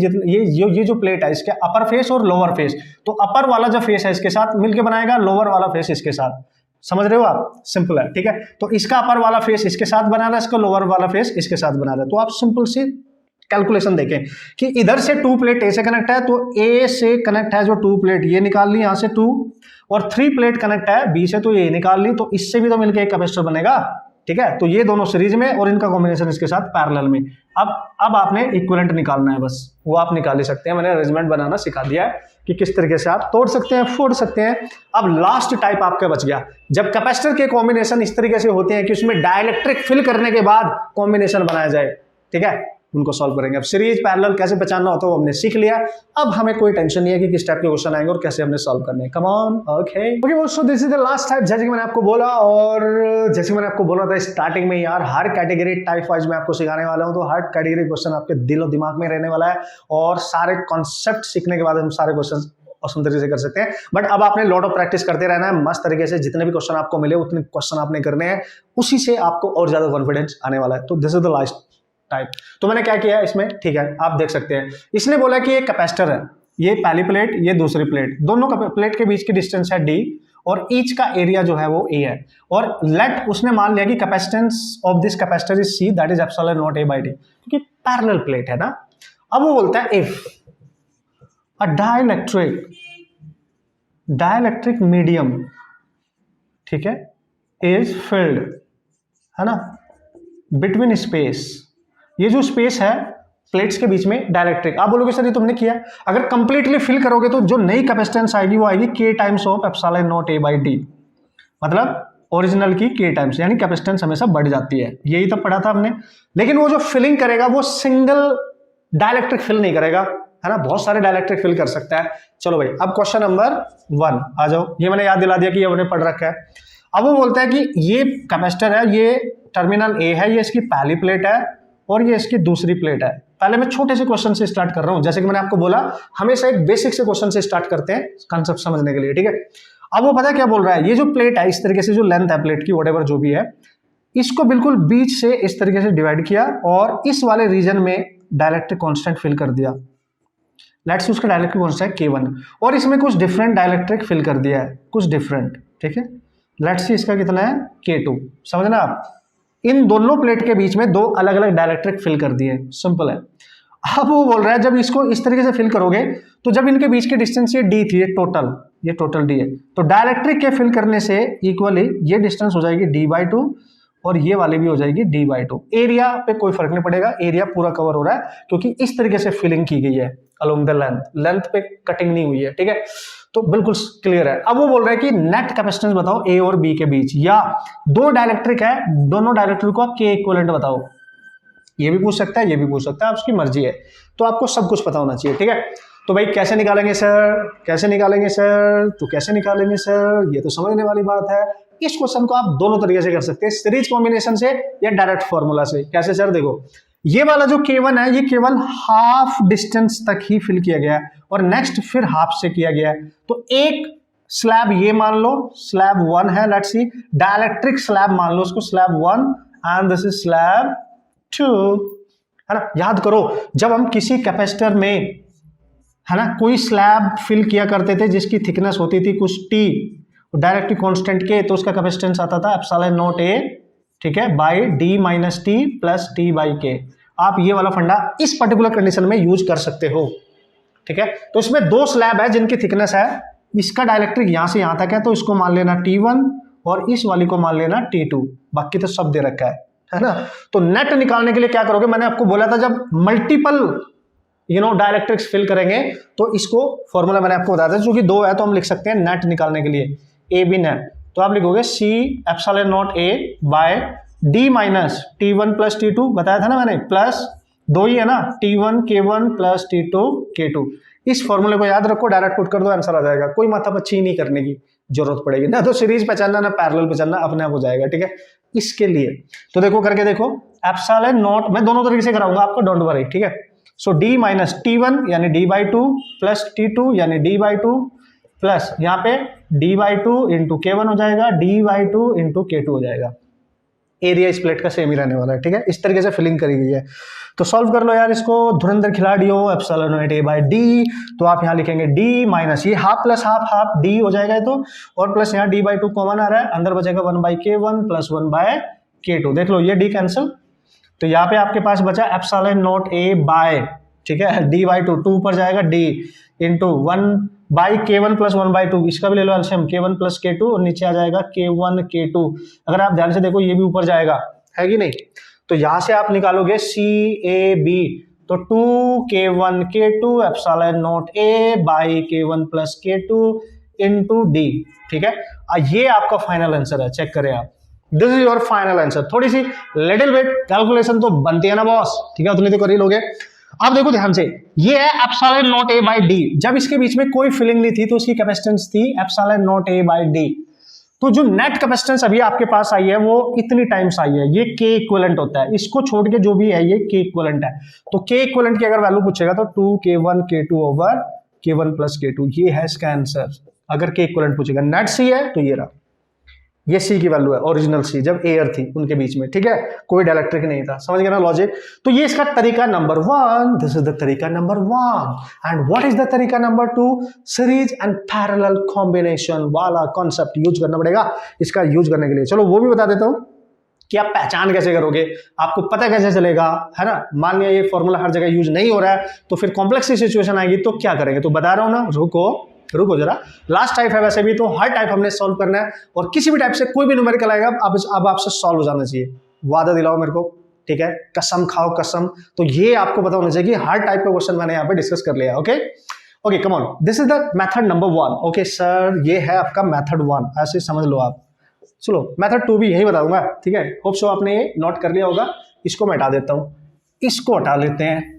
ये जो प्लेट है इसके अपर फेस और लोअर फेस, तो अपर वाला जो फेस है इसके साथ मिलके बनाएगा, लोअर वाला फेस इसके साथ, समझ रहे हो आप, सिंपल है, ठीक है। तो इसका अपर वाला फेस इसके साथ बना रहा है, इसका लोअर वाला फेस इसके साथ बना रहा है। तो आप सिंपल सी कैलकुलेशन देखें कि इधर से 2 प्लेट ए से कनेक्ट है, तो ए से कनेक्ट है जो 2 प्लेट ये निकाल ली यहां से 2, और 3 प्लेट कनेक्ट है बी से, तो ये निकाल ली, तो इससे भी तो मिलकर एक कैपेसिटर बनेगा, ठीक है। तो ये दोनों सीरीज में और इनका कॉम्बिनेशन इसके साथ पैरेलल में। अब आपने इक्विवेलेंट निकालना है, बस वो आप निकाल ही सकते हैं। मैंने अरेंजमेंट बनाना सिखा दिया है कि किस तरीके से आप तोड़ सकते हैं, फोड़ सकते हैं। अब लास्ट टाइप आपका बच गया, जब कैपेसिटर के कॉम्बिनेशन इस तरीके से होते हैं कि उसमें डाइलेक्ट्रिक फिल करने के बाद कॉम्बिनेशन बनाया जाए, ठीक है, उनको सॉल्व करेंगे। अब सीरीज पैरेलल कैसे पहचानना होता है वो हमने सीख लिया। अब हमें कोई टेंशन नहीं है कि किस टाइप के क्वेश्चन आएंगे और कैसे हमने सॉल्व करने हैं। कम ऑन, ओके दोस्तों, this is the last type, जैसे कि मैंने आपको बोला, और जैसे मैंने आपको बोला था स्टार्टिंग में यार, हर कैटेगरी टाइप वाइज मैं आपको सिखाने वाला हूं, तो हर कैटेगरी क्वेश्चन आपके दिल और दिमाग में रहने वाला है, और सारे कॉन्सेप्ट सीखने के बाद हम सारे क्वेश्चन आसान तरीके से कर सकते हैं। बट अब आपने लॉट ऑफ प्रैक्टिस करते रहना है मस्त तरीके से, जितने भी क्वेश्चन आपको मिले उतने क्वेश्चन आपने करने हैं, उसी से आपको और ज्यादा कॉन्फिडेंस आने वाला है। तो this is the last type. तो मैंने क्या किया है इसमें, ठीक है, आप देख सकते हैं, इसने बोला कि ये कैपेसिटर है, ये पहली प्लेट, ये दूसरी प्लेट, दोनों प्लेट के बीच की डिस्टेंस है d, और ईच का एरिया जो है वो a है, और लेट उसने मान लिया कि capacitance of this capacitor is c, that is epsilon not a by d, क्योंकि पैरेलल प्लेट है ना। अब वो बोलता है इफ अ डाइलेक्ट्रिक मीडियम, ठीक है, इज फिल्ड, है ना, बिटवीन स्पेस, ये जो स्पेस है प्लेट्स के बीच में डाइलेक्ट्रिक, आप बोलोगे सर ये तुमने किया, अगर कंप्लीटली फिल करोगे तो जो नई कैपेसिटेंस आएगी वो आएगी k times of epsilon not a by d, मतलब ओरिजिनल की k टाइम्स, यानी कैपेसिटेंस हमेशा बढ़ जाती है, यही तो पढ़ा था हमने। लेकिन वो जो फिलिंग करेगा वो सिंगल डाइलेक्ट्रिक फिल नहीं करेगा, है ना, बहुत सारे डाइलेक्ट्रिक फिल कर सकता है। चलो भाई, अब क्वेश्चन नंबर 1 आ जाओ, ये मैंने याद दिला दिया कि ये हमने पढ़ रखा है। अब वो बोलता है कि ये कैपेसिटर है, ये टर्मिनल A है, ये इसकी पहली प्लेट है और ये इसकी दूसरी प्लेट है। पहले मैं छोटे से क्वेश्चन से स्टार्ट कर रहा हूं, जैसे कि मैंने आपको बोला हमेशा एक बेसिक से क्वेश्चन से स्टार्ट करते हैं कंसेप्ट समझने के लिए, ठीक है। अब वो पता है क्या बोल रहा है, ये जो प्लेट है इस तरीके से, जो लेंथ है प्लेट की व्हाटएवर जो भी है, इसको बिल्कुल बीच से इस तरीके से डिवाइड किया और इस वाले रीजन में डाइलेक्ट्रिक कांस्टेंट फिल कर दिया। लेट्स से उसका डाइलेक्ट्रिक कांस्टेंट K1 और इसमें कुछ डिफरेंट डाइलेक्ट्रिक फिल कर दिया है, कुछ डिफरेंट, ठीक है। लेट्स से इसका कितना है K2, समझना आप, इन दोनों प्लेट के बीच में दो अलग अलग डाइलेक्ट्रिक फिल कर दिए, सिंपल है। अब वो बोल रहा है जब इसको इस तरीके से फिल करोगे तो जब इनके बीच की डिस्टेंस ये d थी, ये टोटल d है, तो डाइलेक्ट्रिक के फिल करने से इक्वली ये डिस्टेंस हो जाएगी d/2 और ये वाली भी हो जाएगी d/2। एरिया पे कोई फर्क नहीं पड़ेगा, एरिया पूरा कवर हो रहा है क्योंकि इस तरीके से फिलिंग की गई है अलोंग द लेंथ पे कटिंग नहीं हुई है, ठीक है, तो बिल्कुल क्लियर है। अब वो बोल रहा है कि नेट कैपेसिटेंस बताओ A और B के बीच, या दो डाइलेक्ट्रिक है, दोनों डाइलेक्ट्रिक को आप K इक्विवेलेंट बताओ, ये भी पूछ सकता है, ये भी पूछ सकता है, आपकी मर्जी है, तो आपको सब कुछ पता होना चाहिए, ठीक है। तो भाई कैसे निकालेंगे सर, कैसे निकालेंगे सर, तो कैसे निकालेंगे सर, ये तो समझने वाली बात है। इस क्वेश्चन को आप दोनों तरीके से कर सकते हैं, सीरीज कॉम्बिनेशन से या डायरेक्ट फॉर्मूला से। कैसे सर, देखो ये वाला जो K1 है ये केवल हाफ डिस्टेंस तक ही फिल किया गया है और नेक्स्ट फिर हाफ से किया गया है, तो एक स्लैब ये मान लो स्लैब 1 है, लेट्स सी, डाइलेक्ट्रिक स्लैब मान लो उसको slab 1 and this is slab 2, है ना। याद करो जब हम किसी कैपेसिटर में, है ना, कोई स्लैब फिल किया करते थे जिसकी थिकनेस होती थी कुछ T, डायरेक्ट्रिक कांस्टेंट K, तो उसका कैपेसिटेंस आता था एप्सिलॉन नॉट A, ठीक है, by D minus T plus T by K। आप ये वाला फंडा इस पर्टिकुलर कंडीशन में यूज कर सकते हो, ठीक है। तो इसमें दो स्लैब है जिनकी थिकनेस है, इसका डाइलेक्ट्रिक यहां से यहां तक है तो इसको मान लेना T1 और इस वाली को मान लेना T2, बाकी तो सब दे रखा है ना। तो नेट निकालने के लिए क्या करोगे, मैंने आपको बोला था जब मल्टीपल डाइलेक्ट्रिक्स फिल करेंगे तो इसको फॉर्मूला मैंने आपको बताया था, क्योंकि दो है तो हम लिख सकते हैं नेट निकालने के लिए A B नेट, तो आप लिखोगे C epsilon not A by D minus T one plus T two बताया था ना मैंने, प्लस दो ही है ना, T one K one plus T two K two. इस फॉर्मूले को याद रखो, डायरेक्ट पुट कर दो, आंसर आ जाएगा, कोई माथापच्ची नहीं करने की जरूरत पड़ेगी ना, तो सीरीज पहचानना ना पैरेलल पहचानना, अपने आप हो जाएगा। ठीक है, इसके लिए तो देखो करके देखो, एप्सिलॉन नॉट, मैं दोनों तरीके से कराऊंगा आपको, डोंट वरी। ठीक है, so D minus T one यानी D by two plus T two यानी डी बाई टू प्लस यहाँ पे D by two into K one हो जाएगा, D by two into K two हो जाएगा। एरिया इस प्लेट का सेम ही रहने वाला है। ठीक है, इस तरीके से फिलिंग करी गई है। तो सॉल्व कर लो यार इसको, धुरंधर खिलाड़ी हो, epsilon naught A by D, तो आप यहाँ लिखेंगे डी माइनस ये half plus half half D हो जाएगा ये तो, और प्लस यहाँ डी बाई टू कॉमन आ रहा है, अंदर बचेगा one by K one plus one by के टू। देख लो ये डी कैंसिल, तो यहाँ पे आपके पास बचा एप्सिलॉन नॉट ए बाय, ठीक है, डी बाई टू, टू पर जाएगा D into one by K one plus one by two, इसका भी ले लो एलसीएम, के वन प्लस के टू, और नीचे आ जाएगा के वन के टू। अगर आप ध्यान से देखो ये भी ऊपर जाएगा, है कि नहीं, तो यहां से आप निकालोगे सी ए बी, तो two K one K two epsilon naught A by K one plus K two into D. ठीक है, ये आपका फाइनल आंसर है, चेक करें आप, this is your final answer. थोड़ी सी लिटिल बिट कैलकुलेशन तो बनती है ना बॉस, ठीक है, उतनी तो कर ही लोगे। अब देखो ध्यान से, ये है epsilon naught A by D, जब इसके बीच में कोई फिलिंग नहीं थी तो इसकी कैपेसिटेंस थी epsilon naught A by D. तो जो नेट कैपेसिटेंस अभी आपके पास आई है वो इतनी टाइम्स आई है, ये के इक्विवेलेंट होता है, इसको छोड़ के जो भी है ये के इक्विवेलेंट है। तो के इक्विवेलेंट की अगर वैल्यू पूछेगा तो two K one K to over के वन प्लस के टू, ये है इसका आंसर। अगर के इक्विवेलेंट पूछेगा, नेट सी है तो ये रहा, ये सी की वैल्यू है, ओरिजिनल सी, जब एयर थी उनके बीच में। ठीक है, कोई डाइलेक्ट्रिक नहीं था, समझ गए ना लॉजिक। तो ये इसका तरीका number one, this is the तरीका number one. And what is the तरीका number two? Series and parallel combination वाला कॉन्सेप्ट यूज करना पड़ेगा इसका यूज करने के लिए। चलो वो भी बता देता हूं कि आप पहचान कैसे करोगे, आपको पता कैसे चलेगा, है ना। मान लिया ये फॉर्मूला हर जगह यूज नहीं हो रहा है तो फिर कॉम्प्लेक्स सिचुएशन आएगी तो क्या करेंगे, तो बता रहा हूं ना, रुको जरा। लास्ट टाइप है वैसे भी, तो हर टाइप हमने सॉल्व करना है, और किसी भी टाइप से कोई भी न्यूमेरिकल आएगा अब आपसे सॉल्व हो जाना चाहिए, वादा दिलाओ मेरे को, ठीक है, कसम खाओ कसम। तो ये आपको पता होना चाहिए कि हर टाइप का क्वेश्चन मैंने यहाँ पे डिस्कस कर लिया। Okay come on, this is the method number one. Okay sir, ये है आपका मेथड वन, ऐसे समझ लो आप। चलो मेथड टू भी यही बताऊंगा, ठीक है, होप सो आपने ये नोट कर लिया होगा। इसको मैं हटा देता हूं, इसको हटा लेते हैं,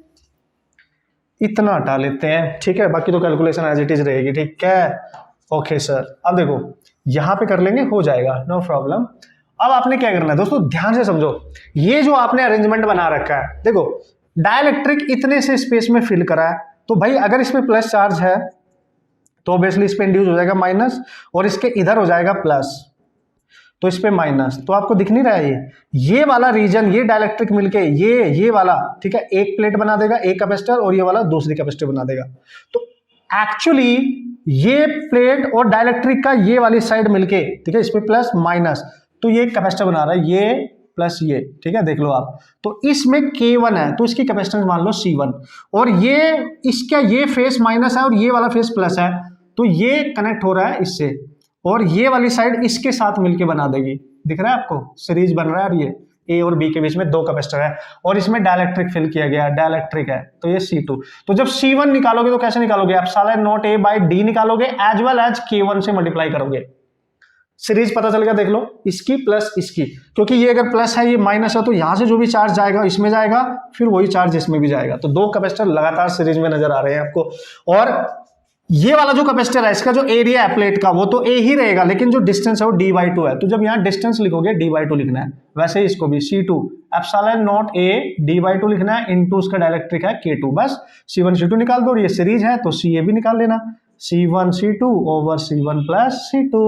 इतना हटा लेते हैं, ठीक है, बाकी तो कैलकुलेशन एज इट इज रहेगी, ठीक है। ओके सर, अब देखो यहां पे कर लेंगे, हो जाएगा, नो प्रॉब्लम। अब आपने क्या करना है दोस्तों, ध्यान से समझो, ये जो आपने अरेंजमेंट बना रखा है, देखो डाइलेक्ट्रिक इतने से स्पेस में फिल करा है, तो भाई अगर इसमें प्लस चार्ज है तो ऑब्वियसली इस पे इंड्यूस हो जाएगा माइनस, और इसके इधर हो जाएगा प्लस, तो इस पे माइनस। तो आपको दिख नहीं रहा है ये वाला रीजन, ये डाइलेक्ट्रिक मिलके ये वाला, ठीक है, एक प्लेट बना देगा, एक कैपेसिटर, और ये वाला दूसरी कैपेसिटर बना देगा। तो एक्चुअली ये प्लेट और डाइलेक्ट्रिक का ये वाली साइड मिलके, ठीक है, इस पे प्लस माइनस, तो ये कैपेसिटर बना रहा है, ये प्लस ये, ठीक है, देख लो आप। तो इसमें K1 है तो इसकी कैपेसिटेंस मान लो C1, और ये इसका ये फेस माइनस है और ये वाला फेस प्लस है, तो ये कनेक्ट हो रहा है इससे, और ये वाली साइड इसके साथ मिलके बना देगी। दिख रहा है आपको, सीरीज बन रहा है, और ये ए और बी के बीच में दो कैपेसिटर है, और इसमें डाइलेक्ट्रिक फिल किया गया है, डाइलेक्ट्रिक है, तो ये C2। तो जब C1 निकालोगे तो कैसे निकालोगे, epsilon naught A by D निकालोगे, एज वेल एज K1 से मल्टीप्लाई करोगे। सीरीज पता चल गया, देख लो, इसकी प्लस इसकी, क्योंकि ये अगर प्लस है ये माइनस है, तो यहां से जो भी चार्ज जाएगा इसमें जाएगा, फिर वही चार्ज इसमें भी जाएगा। तो दो कैपेसिटर लगातार सीरीज में नजर आ रहे हैं आपको। और ये वाला जो कैपेसिटर है, इसका जो एरिया है प्लेट का, वो तो ए ही रहेगा, लेकिन जो डिस्टेंस है वो d/2 है। तो जब यहाँ डिस्टेंस लिखोगे d/2 लिखना है, वैसे ही इसको भी C2 एप्सिलॉन नॉट ए d/2 लिखना है, इनटू उसका डाइलेक्ट्रिक है K2, बस C1 C2 निकाल दो, और ये सीरीज है तो CA भी निकाल लेना, C1 C2 over C1 plus C2,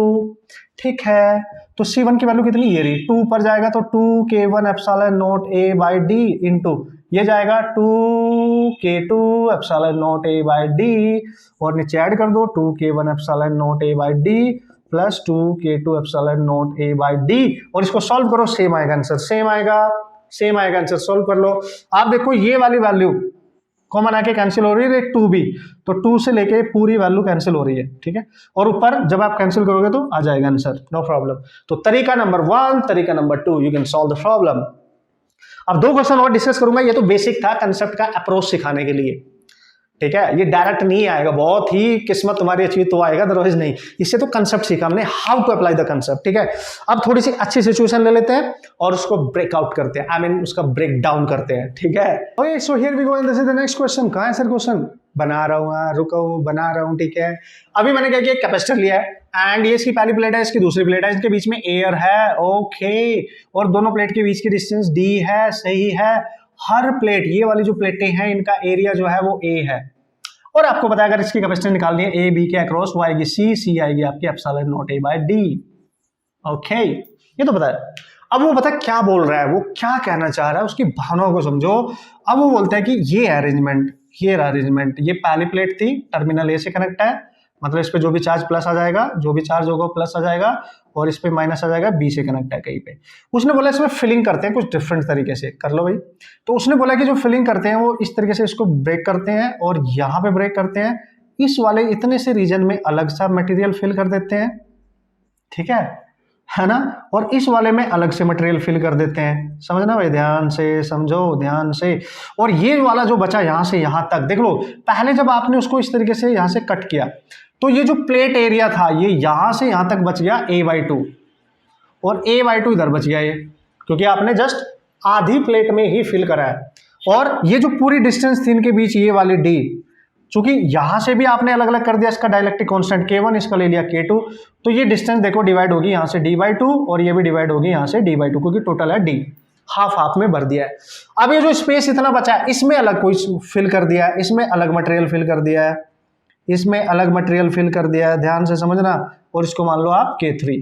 ठीक है। तो C1 की वैल्यू कितनी, ये रही, 2 पर जाएगा तो 2K1 epsilon naught A by D into ये जाएगा 2K2 epsilon naught A by D, और नीचे ऐड कर दो 2K1 epsilon naught A by D plus 2K2 epsilon naught A by D, और इसको सॉल्व करो, सेम आएगा आंसर, सेम आएगा आंसर। सॉल्व कर लो, आप देखो ये वाली वैल्यू कॉमन आके कैंसिल हो रही है, 2 भी, तो 2 से लेके पूरी वैल्यू कैंसिल हो रही है, ठीक है, और ऊपर जब आप कैंसिल करोगे तो आ जाएगा आंसर, नो प्रॉब्लम। तो तरीका नंबर 1, तरीका number 2, you can solve the problem. अब 2 क्वेश्चन और डिस्कस करूंगा, ये तो बेसिक था कंसेप्ट का अप्रोच सिखाने के लिए, ठीक है, ये डायरेक्ट नहीं आएगा, बहुत ही किस्मत तुम्हारी अच्छी तो आएगा, अदरवाइज नहीं। इससे तो कंसेप्ट सीखा हमने, how to apply the concept. ठीक है, अब थोड़ी सी अच्छी सिचुएशन ले लेते हैं और उसको ब्रेकआउट करते हैं, आई मीन उसका ब्रेक डाउन करते हैं। ठीक है, okay, so here we go and this is the next question. कहां है सर क्वेश्चन? बना रहा हूं, रुको बना रहा हूं। ठीक है, अभी मैंने क्या किया, कैपेसिटर लिया है एंड ये इसकी पहली प्लेट है, इसकी दूसरी प्लेट है, इनके बीच में एयर है, ओके, और दोनों प्लेट के बीच की डिस्टेंस डी है, सही है। हर प्लेट, ये वाली जो प्लेटें हैं इनका एरिया जो है वो ए है, और आपको पता है अगर इसकी कैपेसिटेंस निकालनी है ए बी के अक्रॉस, वो आएगी सी, सी आएगी आपकी epsilon naught A by D. Okay, ये तो पता है। अब वो पता है क्या बोल रहा है, वो क्या कहना चाह रहा है, उसकी भावनाओं को समझो। अब वो बोलता है कि ये अरेंजमेंट, ये अरेंजमेंट, ये पहली प्लेट थी, टर्मिनल ए से कनेक्ट है, मतलब इस पे जो भी चार्ज प्लस आ जाएगा, जो भी चार्ज होगा प्लस आ जाएगा, और इस पे माइनस आ जाएगा, बी से कनेक्ट है कहीं पे। उसने बोला इसमें फिलिंग करते हैं कुछ डिफरेंट तरीके से, कर लो भाई। तो उसने बोला कि जो फिलिंग करते हैं वो इस तरीके से इसको ब्रेक करते हैं और यहाँ पे ब्रेक करते हैं, इस वाले इतने से रीजन में अलग सा मटेरियल फिल कर देते हैं, ठीक है ना, और इस वाले में अलग से मटेरियल फिल कर देते हैं। समझना भाई, ध्यान से समझो, ध्यान से। और ये वाला जो बचा यहाँ से यहाँ तक, देख लो, पहले जब आपने उसको इस तरीके से यहाँ से कट किया तो ये जो प्लेट एरिया था ये यहाँ से यहाँ तक बच गया a/2, और a/2 इधर बच गया ये, क्योंकि आपने जस्ट आधी प्लेट में ही फिल करा है। और ये जो पूरी डिस्टेंस थी इनके बीच, ये वाली d, चूंकि यहां से भी आपने अलग अलग कर दिया इसका डाइलेक्ट्रिक कांस्टेंट K1, इसका ले लिया K2, तो ये डिस्टेंस देखो डिवाइड होगी यहाँ से d/2 और ये भी डिवाइड होगी यहाँ से d/2, क्योंकि टोटल है d, हाफ हाफ में भर दिया है। अब ये जो स्पेस इतना बचा है इसमें अलग कोई फिल कर दिया है, इसमें अलग मटेरियल फिल कर दिया है, इसमें अलग मटेरियल फिल कर दिया है, ध्यान से समझना, और इसको मान लो आप K3।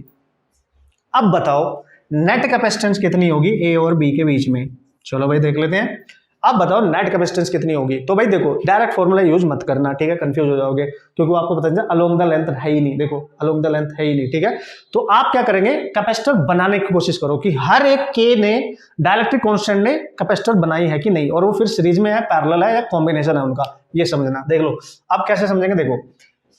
अब बताओ नेट कैपेसिटेंस कितनी होगी ए और बी के बीच में? चलो भाई देख लेते हैं। अब बताओ नेट कैपेसिटेंस कितनी होगी? तो भाई देखो, डायरेक्ट फॉर्मूला यूज मत करना, ठीक है, कंफ्यूज हो जाओगे, क्योंकि आपको पता चलता है अलोंग द लेंथ है ही नहीं, देखो अलोंग द लेंथ है ही नहीं, ठीक है। तो आप क्या करेंगे, कैपेसिटर बनाने की कोशिश करो कि हर एक के ने डाइलेक्ट्रिक कांस्टेंट ने कैपेसिटर बनाई है कि नहीं, और वो फिर सीरीज में है, पैरेलल है या कॉम्बिनेशन है उनका, ये समझना। देख लो अब कैसे समझेंगे, देखो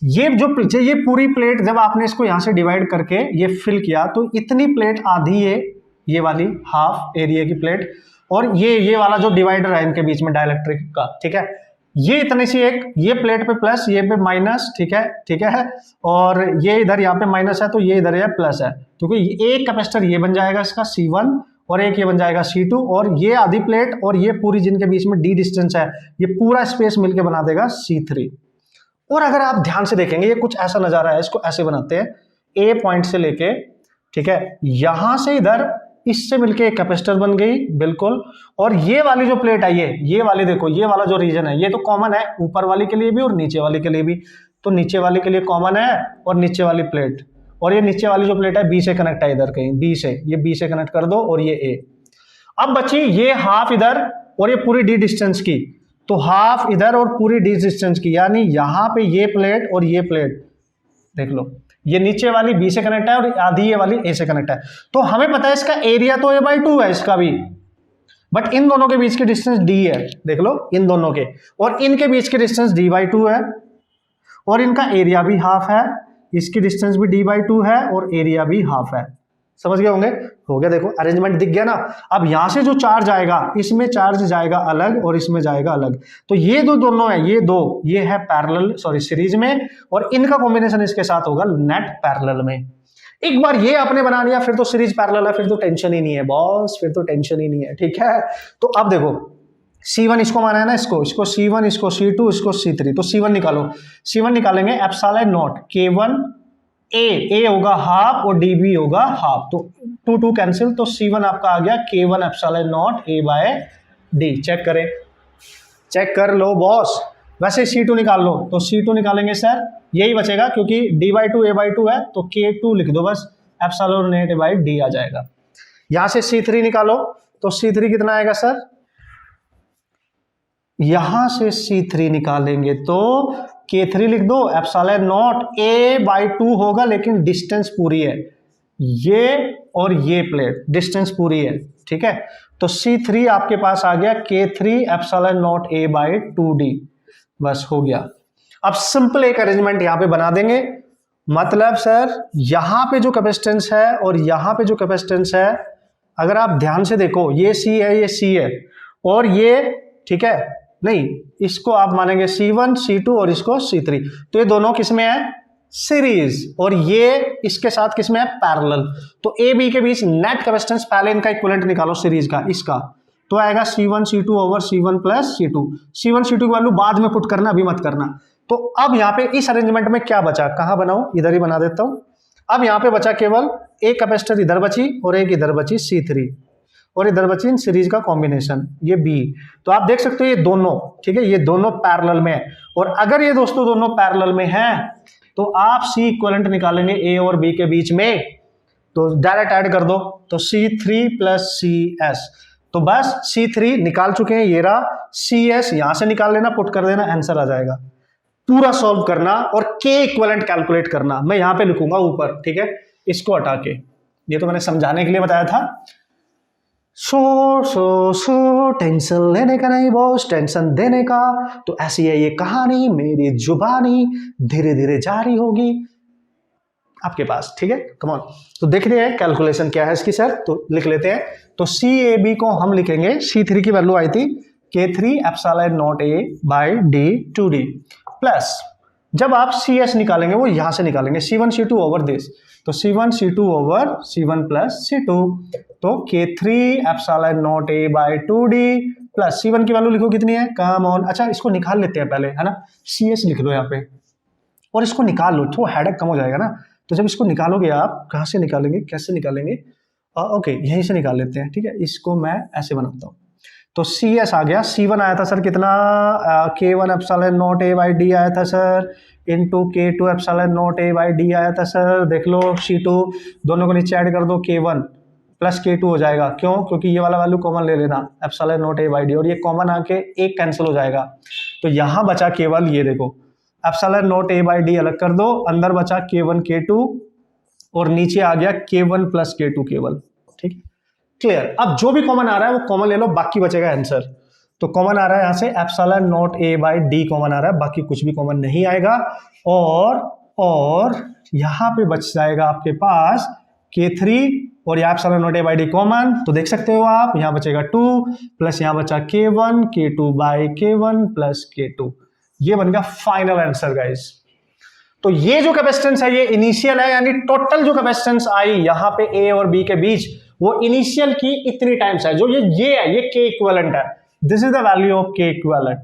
ये पूरी प्लेट जब आपने इसको यहां से डिवाइड करके ये फिल किया, तो इतनी प्लेट आधी है, ये वाली हाफ एरिया की प्लेट, और ये वाला जो डिवाइडर है इनके बीच में डाइलेक्ट्रिक का, ठीक है, ये इतनी सी एक, ये प्लेट पे प्लस, ये पे माइनस, ठीक है, और ये इधर यहाँ पे माइनस है तो ये इधर है प्लस है, क्योंकि एक कैपेसिटर ये बन जाएगा इसका C1 और एक ये बन जाएगा C2, और ये आधी प्लेट और ये पूरी जिनके बीच में d डिस्टेंस है, ये पूरा स्पेस मिलके बना देगा C3। और अगर आप ध्यान से देखेंगे ये कुछ ऐसा नजारा है, इसको ऐसे बनाते हैं, ए पॉइंट से लेके, ठीक है, यहां से इधर, इससे मिलके एक कैपेसिटर बन गई, बिल्कुल। और ये वाली जो प्लेट है, ये वाली देखो, ये वाला जो रीजन है ये तो कॉमन है ऊपर वाली के लिए भी और नीचे वाली के लिए भी, तो नीचे वाली के लिए कॉमन है, और नीचे वाली प्लेट, और ये नीचे वाली जो प्लेट है बी से कनेक्ट है, इधर कहीं बी से, ये बी से कनेक्ट कर दो, और ये ए। अब बची ये हाफ इधर और ये पूरी डी डिस्टेंस की, तो हाफ इधर और पूरी डी डिस्टेंस की, यानी यहां पे ये प्लेट और ये प्लेट, देख लो, ये नीचे वाली बी से कनेक्ट है और आधी ये वाली ए से कनेक्ट है। तो हमें पता है इसका एरिया तो a/2 है इसका भी, बट इन दोनों के बीच की डिस्टेंस d है, देख लो इन दोनों के, और इनके बीच की डिस्टेंस d/2 है, और इनका एरिया भी हाफ है, इसकी डिस्टेंस भी d/2 है और एरिया भी हाफ है। समझ गए होंगे? हो गया, देखो अरेंजमेंट दिख गया ना। अब यहां से जो चार्ज आएगा, इसमें चार्ज जाएगा अलग और इसमें जाएगा अलग, तो ये दोनों है, ये है पैरेलल, सॉरी सीरीज में, और इनका कॉम्बिनेशन इसके साथ होगा नेट पैरेलल में। एक बार ये आपने बना लिया फिर तो सीरीज पैरेलल है, फिर तो टेंशन ही नहीं है बॉस, फिर तो टेंशन ही नहीं है, ठीक है। तो अब देखो C1 इसको माना है ना, इसको C1, इसको C2, इसको C3, तो C1 निकालो। C1 निकालेंगे एप्सिलॉन नॉट K1 ए होगा हाफ और dB होगा हाफ, तो 2 कैंसिल, तो C1 आपका आ गया K1 epsilon naught A/D। Check करें, चेक कर लो बॉस। वैसे C2 निकाल लो, तो C2 निकालेंगे सर, यही बचेगा क्योंकि d/2 a/2 है, तो K2 लिख दो बस, एप्सिलॉन नॉट A/D आ जाएगा। यहां से C3 निकालो, तो C3 कितना आएगा सर, यहां से C3 निकालेंगे तो K3 लिख दो, एप्सिलॉन नॉट A/2 होगा, लेकिन डिस्टेंस पूरी है, ये और ये प्लेट डिस्टेंस पूरी है, ठीक है। तो C3 आपके पास आ गया K3 एप्सिलॉन नॉट A/2D, बस हो गया। अब सिंपल एक अरेंजमेंट यहां पे बना देंगे, मतलब सर यहां पे जो कैपेसिटेंस है और यहां पे जो कैपेसिटेंस है, अगर आप ध्यान से देखो, ये C है, ये C है, और ये, ठीक है, नहीं, इसको आप मानेंगे C1 C2 और इसको C3, तो ये दोनों किसमें है, सीरीज, और ये इसके साथ किसमें है, पैरेलल। तो ए बी के बीच नेट कैपेसिटेंस, पहले इनका इक्विवेलेंट निकालो सीरीज का, इसका तो आएगा C1 C2 over C1 plus C2। C1 C2 की वैल्यू बाद में पुट करना, अभी मत करना। तो अब यहाँ पे इस अरेंजमेंट में क्या बचा, कहाँ बनाऊं, इधर ही बना देता हूं। अब यहाँ पे बचा केवल एक कैपेसिटर इधर बची और एक इधर बची C3, और इधर बची इन सीरीज का कॉम्बिनेशन ये B। तो आप देख सकते हो ये दोनों, ठीक है, ये दोनों पैरेलल में है। और अगर ये दोस्तों दोनों पैरेलल में हैं तो आप C इक्विवेलेंट निकालेंगे A और B के बीच में, तो डायरेक्ट ऐड कर दो, तो C3 प्लस CS, तो बस C3 निकाल चुके हैं, ये रहा, CS यहां से निकाल लेना, पुट कर देना, आंसर आ जाएगा। पूरा सॉल्व करना और K इक्विवेलेंट कैलकुलेट करना, मैं यहां पे लिखूंगा ऊपर, ठीक है, इसको हटा के, ये तो मैंने समझाने के लिए बताया था। सो टेंशन लेने का नहीं बॉस, टेंशन देने का। तो ऐसी है ये कहानी, मेरी जुबानी धीरे धीरे जारी होगी आपके पास, ठीक है, कम ऑन। तो देखते हैं कैलकुलेशन क्या है इसकी सर, तो लिख लेते हैं। तो CAB को हम लिखेंगे, C3 की वैल्यू आई थी K3 एप्सिलॉन नॉट A बाई D 2D, प्लस जब आप CS निकालेंगे वो यहां से निकालेंगे, C1 C2 ओवर दिस, तो C1 C2 over C1 plus C2, तो K3 epsilon not A by 2D plus C1 की वैल्यू लिखो कितनी है, कम ऑन, अच्छा इसको निकाल लेते हैं पहले, है ना, CS लिख लो यहाँ पे और इसको निकाल लो, थोड़ा हेडेक कम हो जाएगा ना। तो जब इसको निकालोगे आप, कहाँ से निकालेंगे, कैसे निकालेंगे, ओके यहीं से निकाल लेते हैं, ठीक है, इसको मैं ऐसे बनाता हूँ। तो CS आ गया, C1 आया था सर कितना, K1 एप्सिलॉन नॉट A बाई D आया था sir, into K2 epsilon not A बाई D आया था सर, देख लो C2, दोनों को नीचे ऐड कर दो, K1 प्लस K2 हो जाएगा, क्यों, क्योंकि ये वाला वैल्यू कॉमन ले लेना, एप्सिलॉन नॉट A बाई D, और ये कॉमन आके एक कैंसिल हो जाएगा, तो यहाँ बचा केवल ये देखो, एप्सिलॉन नॉट A बाई D अलग कर दो, अंदर बचा K1 K2 और नीचे आ गया K1 प्लस K2 केवल, ठीक है, क्लियर। अब जो भी कॉमन आ रहा है वो कॉमन ले लो, बाकी बचेगा आंसर। तो कॉमन आ रहा है यहां से एप्सिलॉन नॉट A बाई D कॉमन आ रहा है, बाकी कुछ भी कॉमन नहीं आएगा, और यहां पे बच जाएगा आपके पास K3 और यहाँ एप्सिलॉन नॉट A बाई D कॉमन, तो देख सकते हो आप, यहाँ बचेगा 2 प्लस यहाँ बचा K1 K2 by K1 plus K2, ये बन गया फाइनल आंसर गाइस। तो ये जो कैपेसिटेंस है ये इनिशियल है, यानी टोटल जो कैपेसिटेंस आई यहाँ पे A और B के बीच वो इनिशियल की इतनी टाइम्स है, जो ये है, ये K इक्विवेलेंट है, this is the value of K equivalent.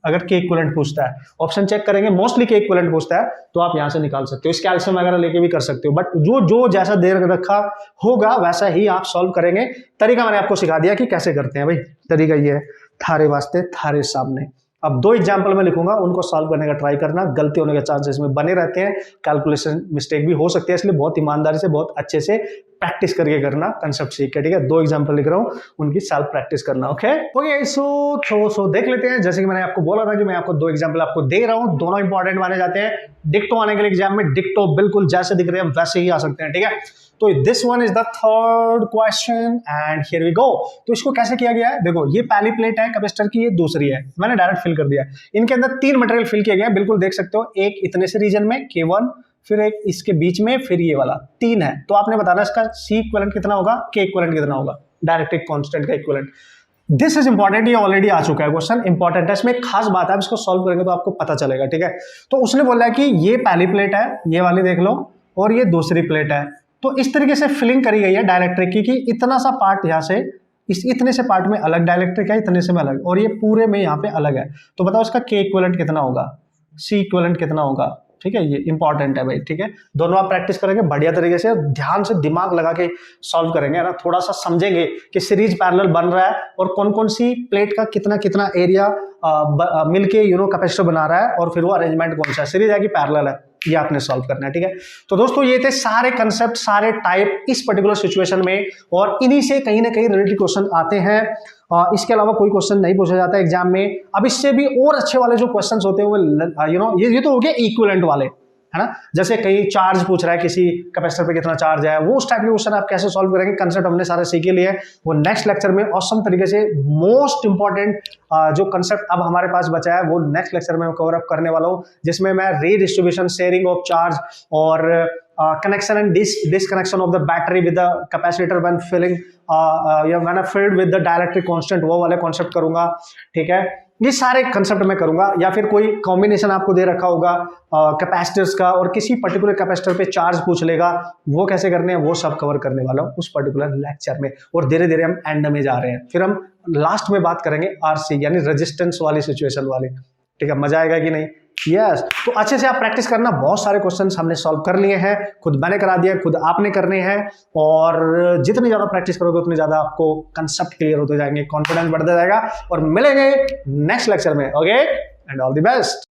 अगर K इक्विवेलेंट पूछता है, ऑप्शन चेक करेंगे, मोस्टली K इक्विवेलेंट पूछता है, तो आप यहां से निकाल सकते हो, इस कैल्शियम वगैरह लेके भी कर सकते हो, बट जो जैसा देर रखा होगा वैसा ही आप सॉल्व करेंगे। तरीका मैंने आपको सिखा दिया कि कैसे करते हैं भाई, तरीका ये है, थारे वास्ते थारे सामने। अब 2 एग्जाम्पल में लिखूंगा, उनको सॉल्व करने का ट्राई करना, गलती होने के चांसेस में बने रहते हैं, कैलकुलेशन मिस्टेक भी हो सकती है, इसलिए बहुत ईमानदारी से बहुत अच्छे से प्रैक्टिस करके करना, कंसेप्ट सीख के, ठीक है। 2 एग्जाम्पल लिख रहा हूँ, उनकी सेल्फ प्रैक्टिस करना, ओके। सो देख लेते हैं, जैसे कि मैंने आपको बोला था कि मैं आपको 2 एग्जाम्पल आपको दे रहा हूँ, दोनों इंपॉर्टेंट माने जाते हैं, डिक्टो आने के लिए एग्जाम में, डिक्टो बिल्कुल जैसे दिख रहे हैं वैसे ही आ सकते हैं, ठीक है। तो this one is the third question and here we go. तो इसको कैसे किया गया है, देखो ये पहली प्लेट है कैपेसिटर की, ये दूसरी है, मैंने डायरेक्ट फिल कर दिया। इनके अंदर 3 मटेरियल फिल किए गए हैं, बिल्कुल देख सकते हो, एक इतने से रीजन में K1, फिर एक इसके बीच में, फिर ये वाला, 3 है। तो आपने बताना इसका C इक्विवेलेंट कितना होगा, K इक्विवेलेंट कितना होगा, डायरेक्ट एक कांस्टेंट का इक्विवेलेंट। दिस इज इंपॉर्टेंट, ये ऑलरेडी आ चुका है क्वेश्चन, इंपॉर्टेंट है, इसमें एक खास बात है, इसको सॉल्व करेंगे तो आपको पता चलेगा, ठीक है। तो उसने बोला है कि ये पहली प्लेट है, ये वाली देख लो, और ये दूसरी प्लेट है। तो इस तरीके से फिलिंग करी गई है डाइलेक्ट्रिक की, कि इतना सा पार्ट यहाँ से इस इतने से पार्ट में अलग डाइलेक्ट्रिक है, इतने से में अलग, और ये पूरे में यहाँ पे अलग है। तो बताओ इसका K इक्विवेलेंट कितना होगा, C इक्विवेलेंट कितना होगा, ठीक है, ये इंपॉर्टेंट है भाई, ठीक है। दोनों आप प्रैक्टिस करेंगे बढ़िया तरीके से, ध्यान से दिमाग लगा के सॉल्व करेंगे ना, थोड़ा सा समझेंगे कि सीरीज पैरेलल बन रहा है और कौन कौन सी प्लेट का कितना कितना एरिया मिलके कैपेसिटर बना रहा है, और फिर वो अरेंजमेंट कौन सा है, सीरीज है कि पैरेलल है, ये आपने सॉल्व करना है, ठीक है। तो दोस्तों ये थे सारे कंसेप्ट, सारे टाइप इस पर्टिकुलर सिचुएशन में, और इन्हीं से कहीं ना कहीं रिलेटेड क्वेश्चन आते हैं। इसके अलावा कोई क्वेश्चन नहीं पूछा जाता है एग्जाम में। अब इससे भी और अच्छे वाले जो क्वेश्चंस होते हैं वो ये तो हो गया इक्विवेलेंट वाले, है ना। जैसे कहीं चार्ज पूछ रहा है, किसी कैपेसिटर पे कितना चार्ज है, वो उस टाइप के क्वेश्चन आप कैसे सॉल्व करेंगे, कंसेप्ट हमने सारे सीखे लिए, वो नेक्स्ट लेक्चर में ऑसम तरीके से, मोस्ट इंपॉर्टेंट जो कंसेप्ट अब हमारे पास बचा है वो नेक्स्ट लेक्चर में कवर अप करने वाला हूँ, जिसमें मैं रीडिस्ट्रीब्यूशन, शेयरिंग ऑफ चार्ज और connection and disconnection of the battery with the capacitor when filled with the dielectric constant, वो वाले कॉन्सेप्ट करूंगा, ठीक है। ये सारे कंसेप्ट मैं करूंगा, या फिर कोई कॉम्बिनेशन आपको दे रखा होगा कैपेसिटर्स का और किसी पर्टिकुलर कैपेसिटर पे चार्ज पूछ लेगा, वो कैसे करने हैं वो सब कवर करने वाला हूं उस पर्टिकुलर लेक्चर में। और धीरे धीरे हम एंड में जा रहे हैं, फिर हम लास्ट में बात करेंगे आरसी यानी रेजिस्टेंस वाली सिचुएशन वाली। ठीक है, मजा आएगा कि नहीं? यस। तो अच्छे से आप प्रैक्टिस करना, बहुत सारे क्वेश्चंस हमने सॉल्व कर लिए हैं, खुद मैंने करा दिया, खुद आपने करने हैं, और जितनी ज्यादा प्रैक्टिस करोगे उतनी ज्यादा आपको कंसेप्ट क्लियर होते जाएंगे, कॉन्फिडेंस बढ़ता जाएगा, और मिलेंगे नेक्स्ट लेक्चर में। Okay, and all the best.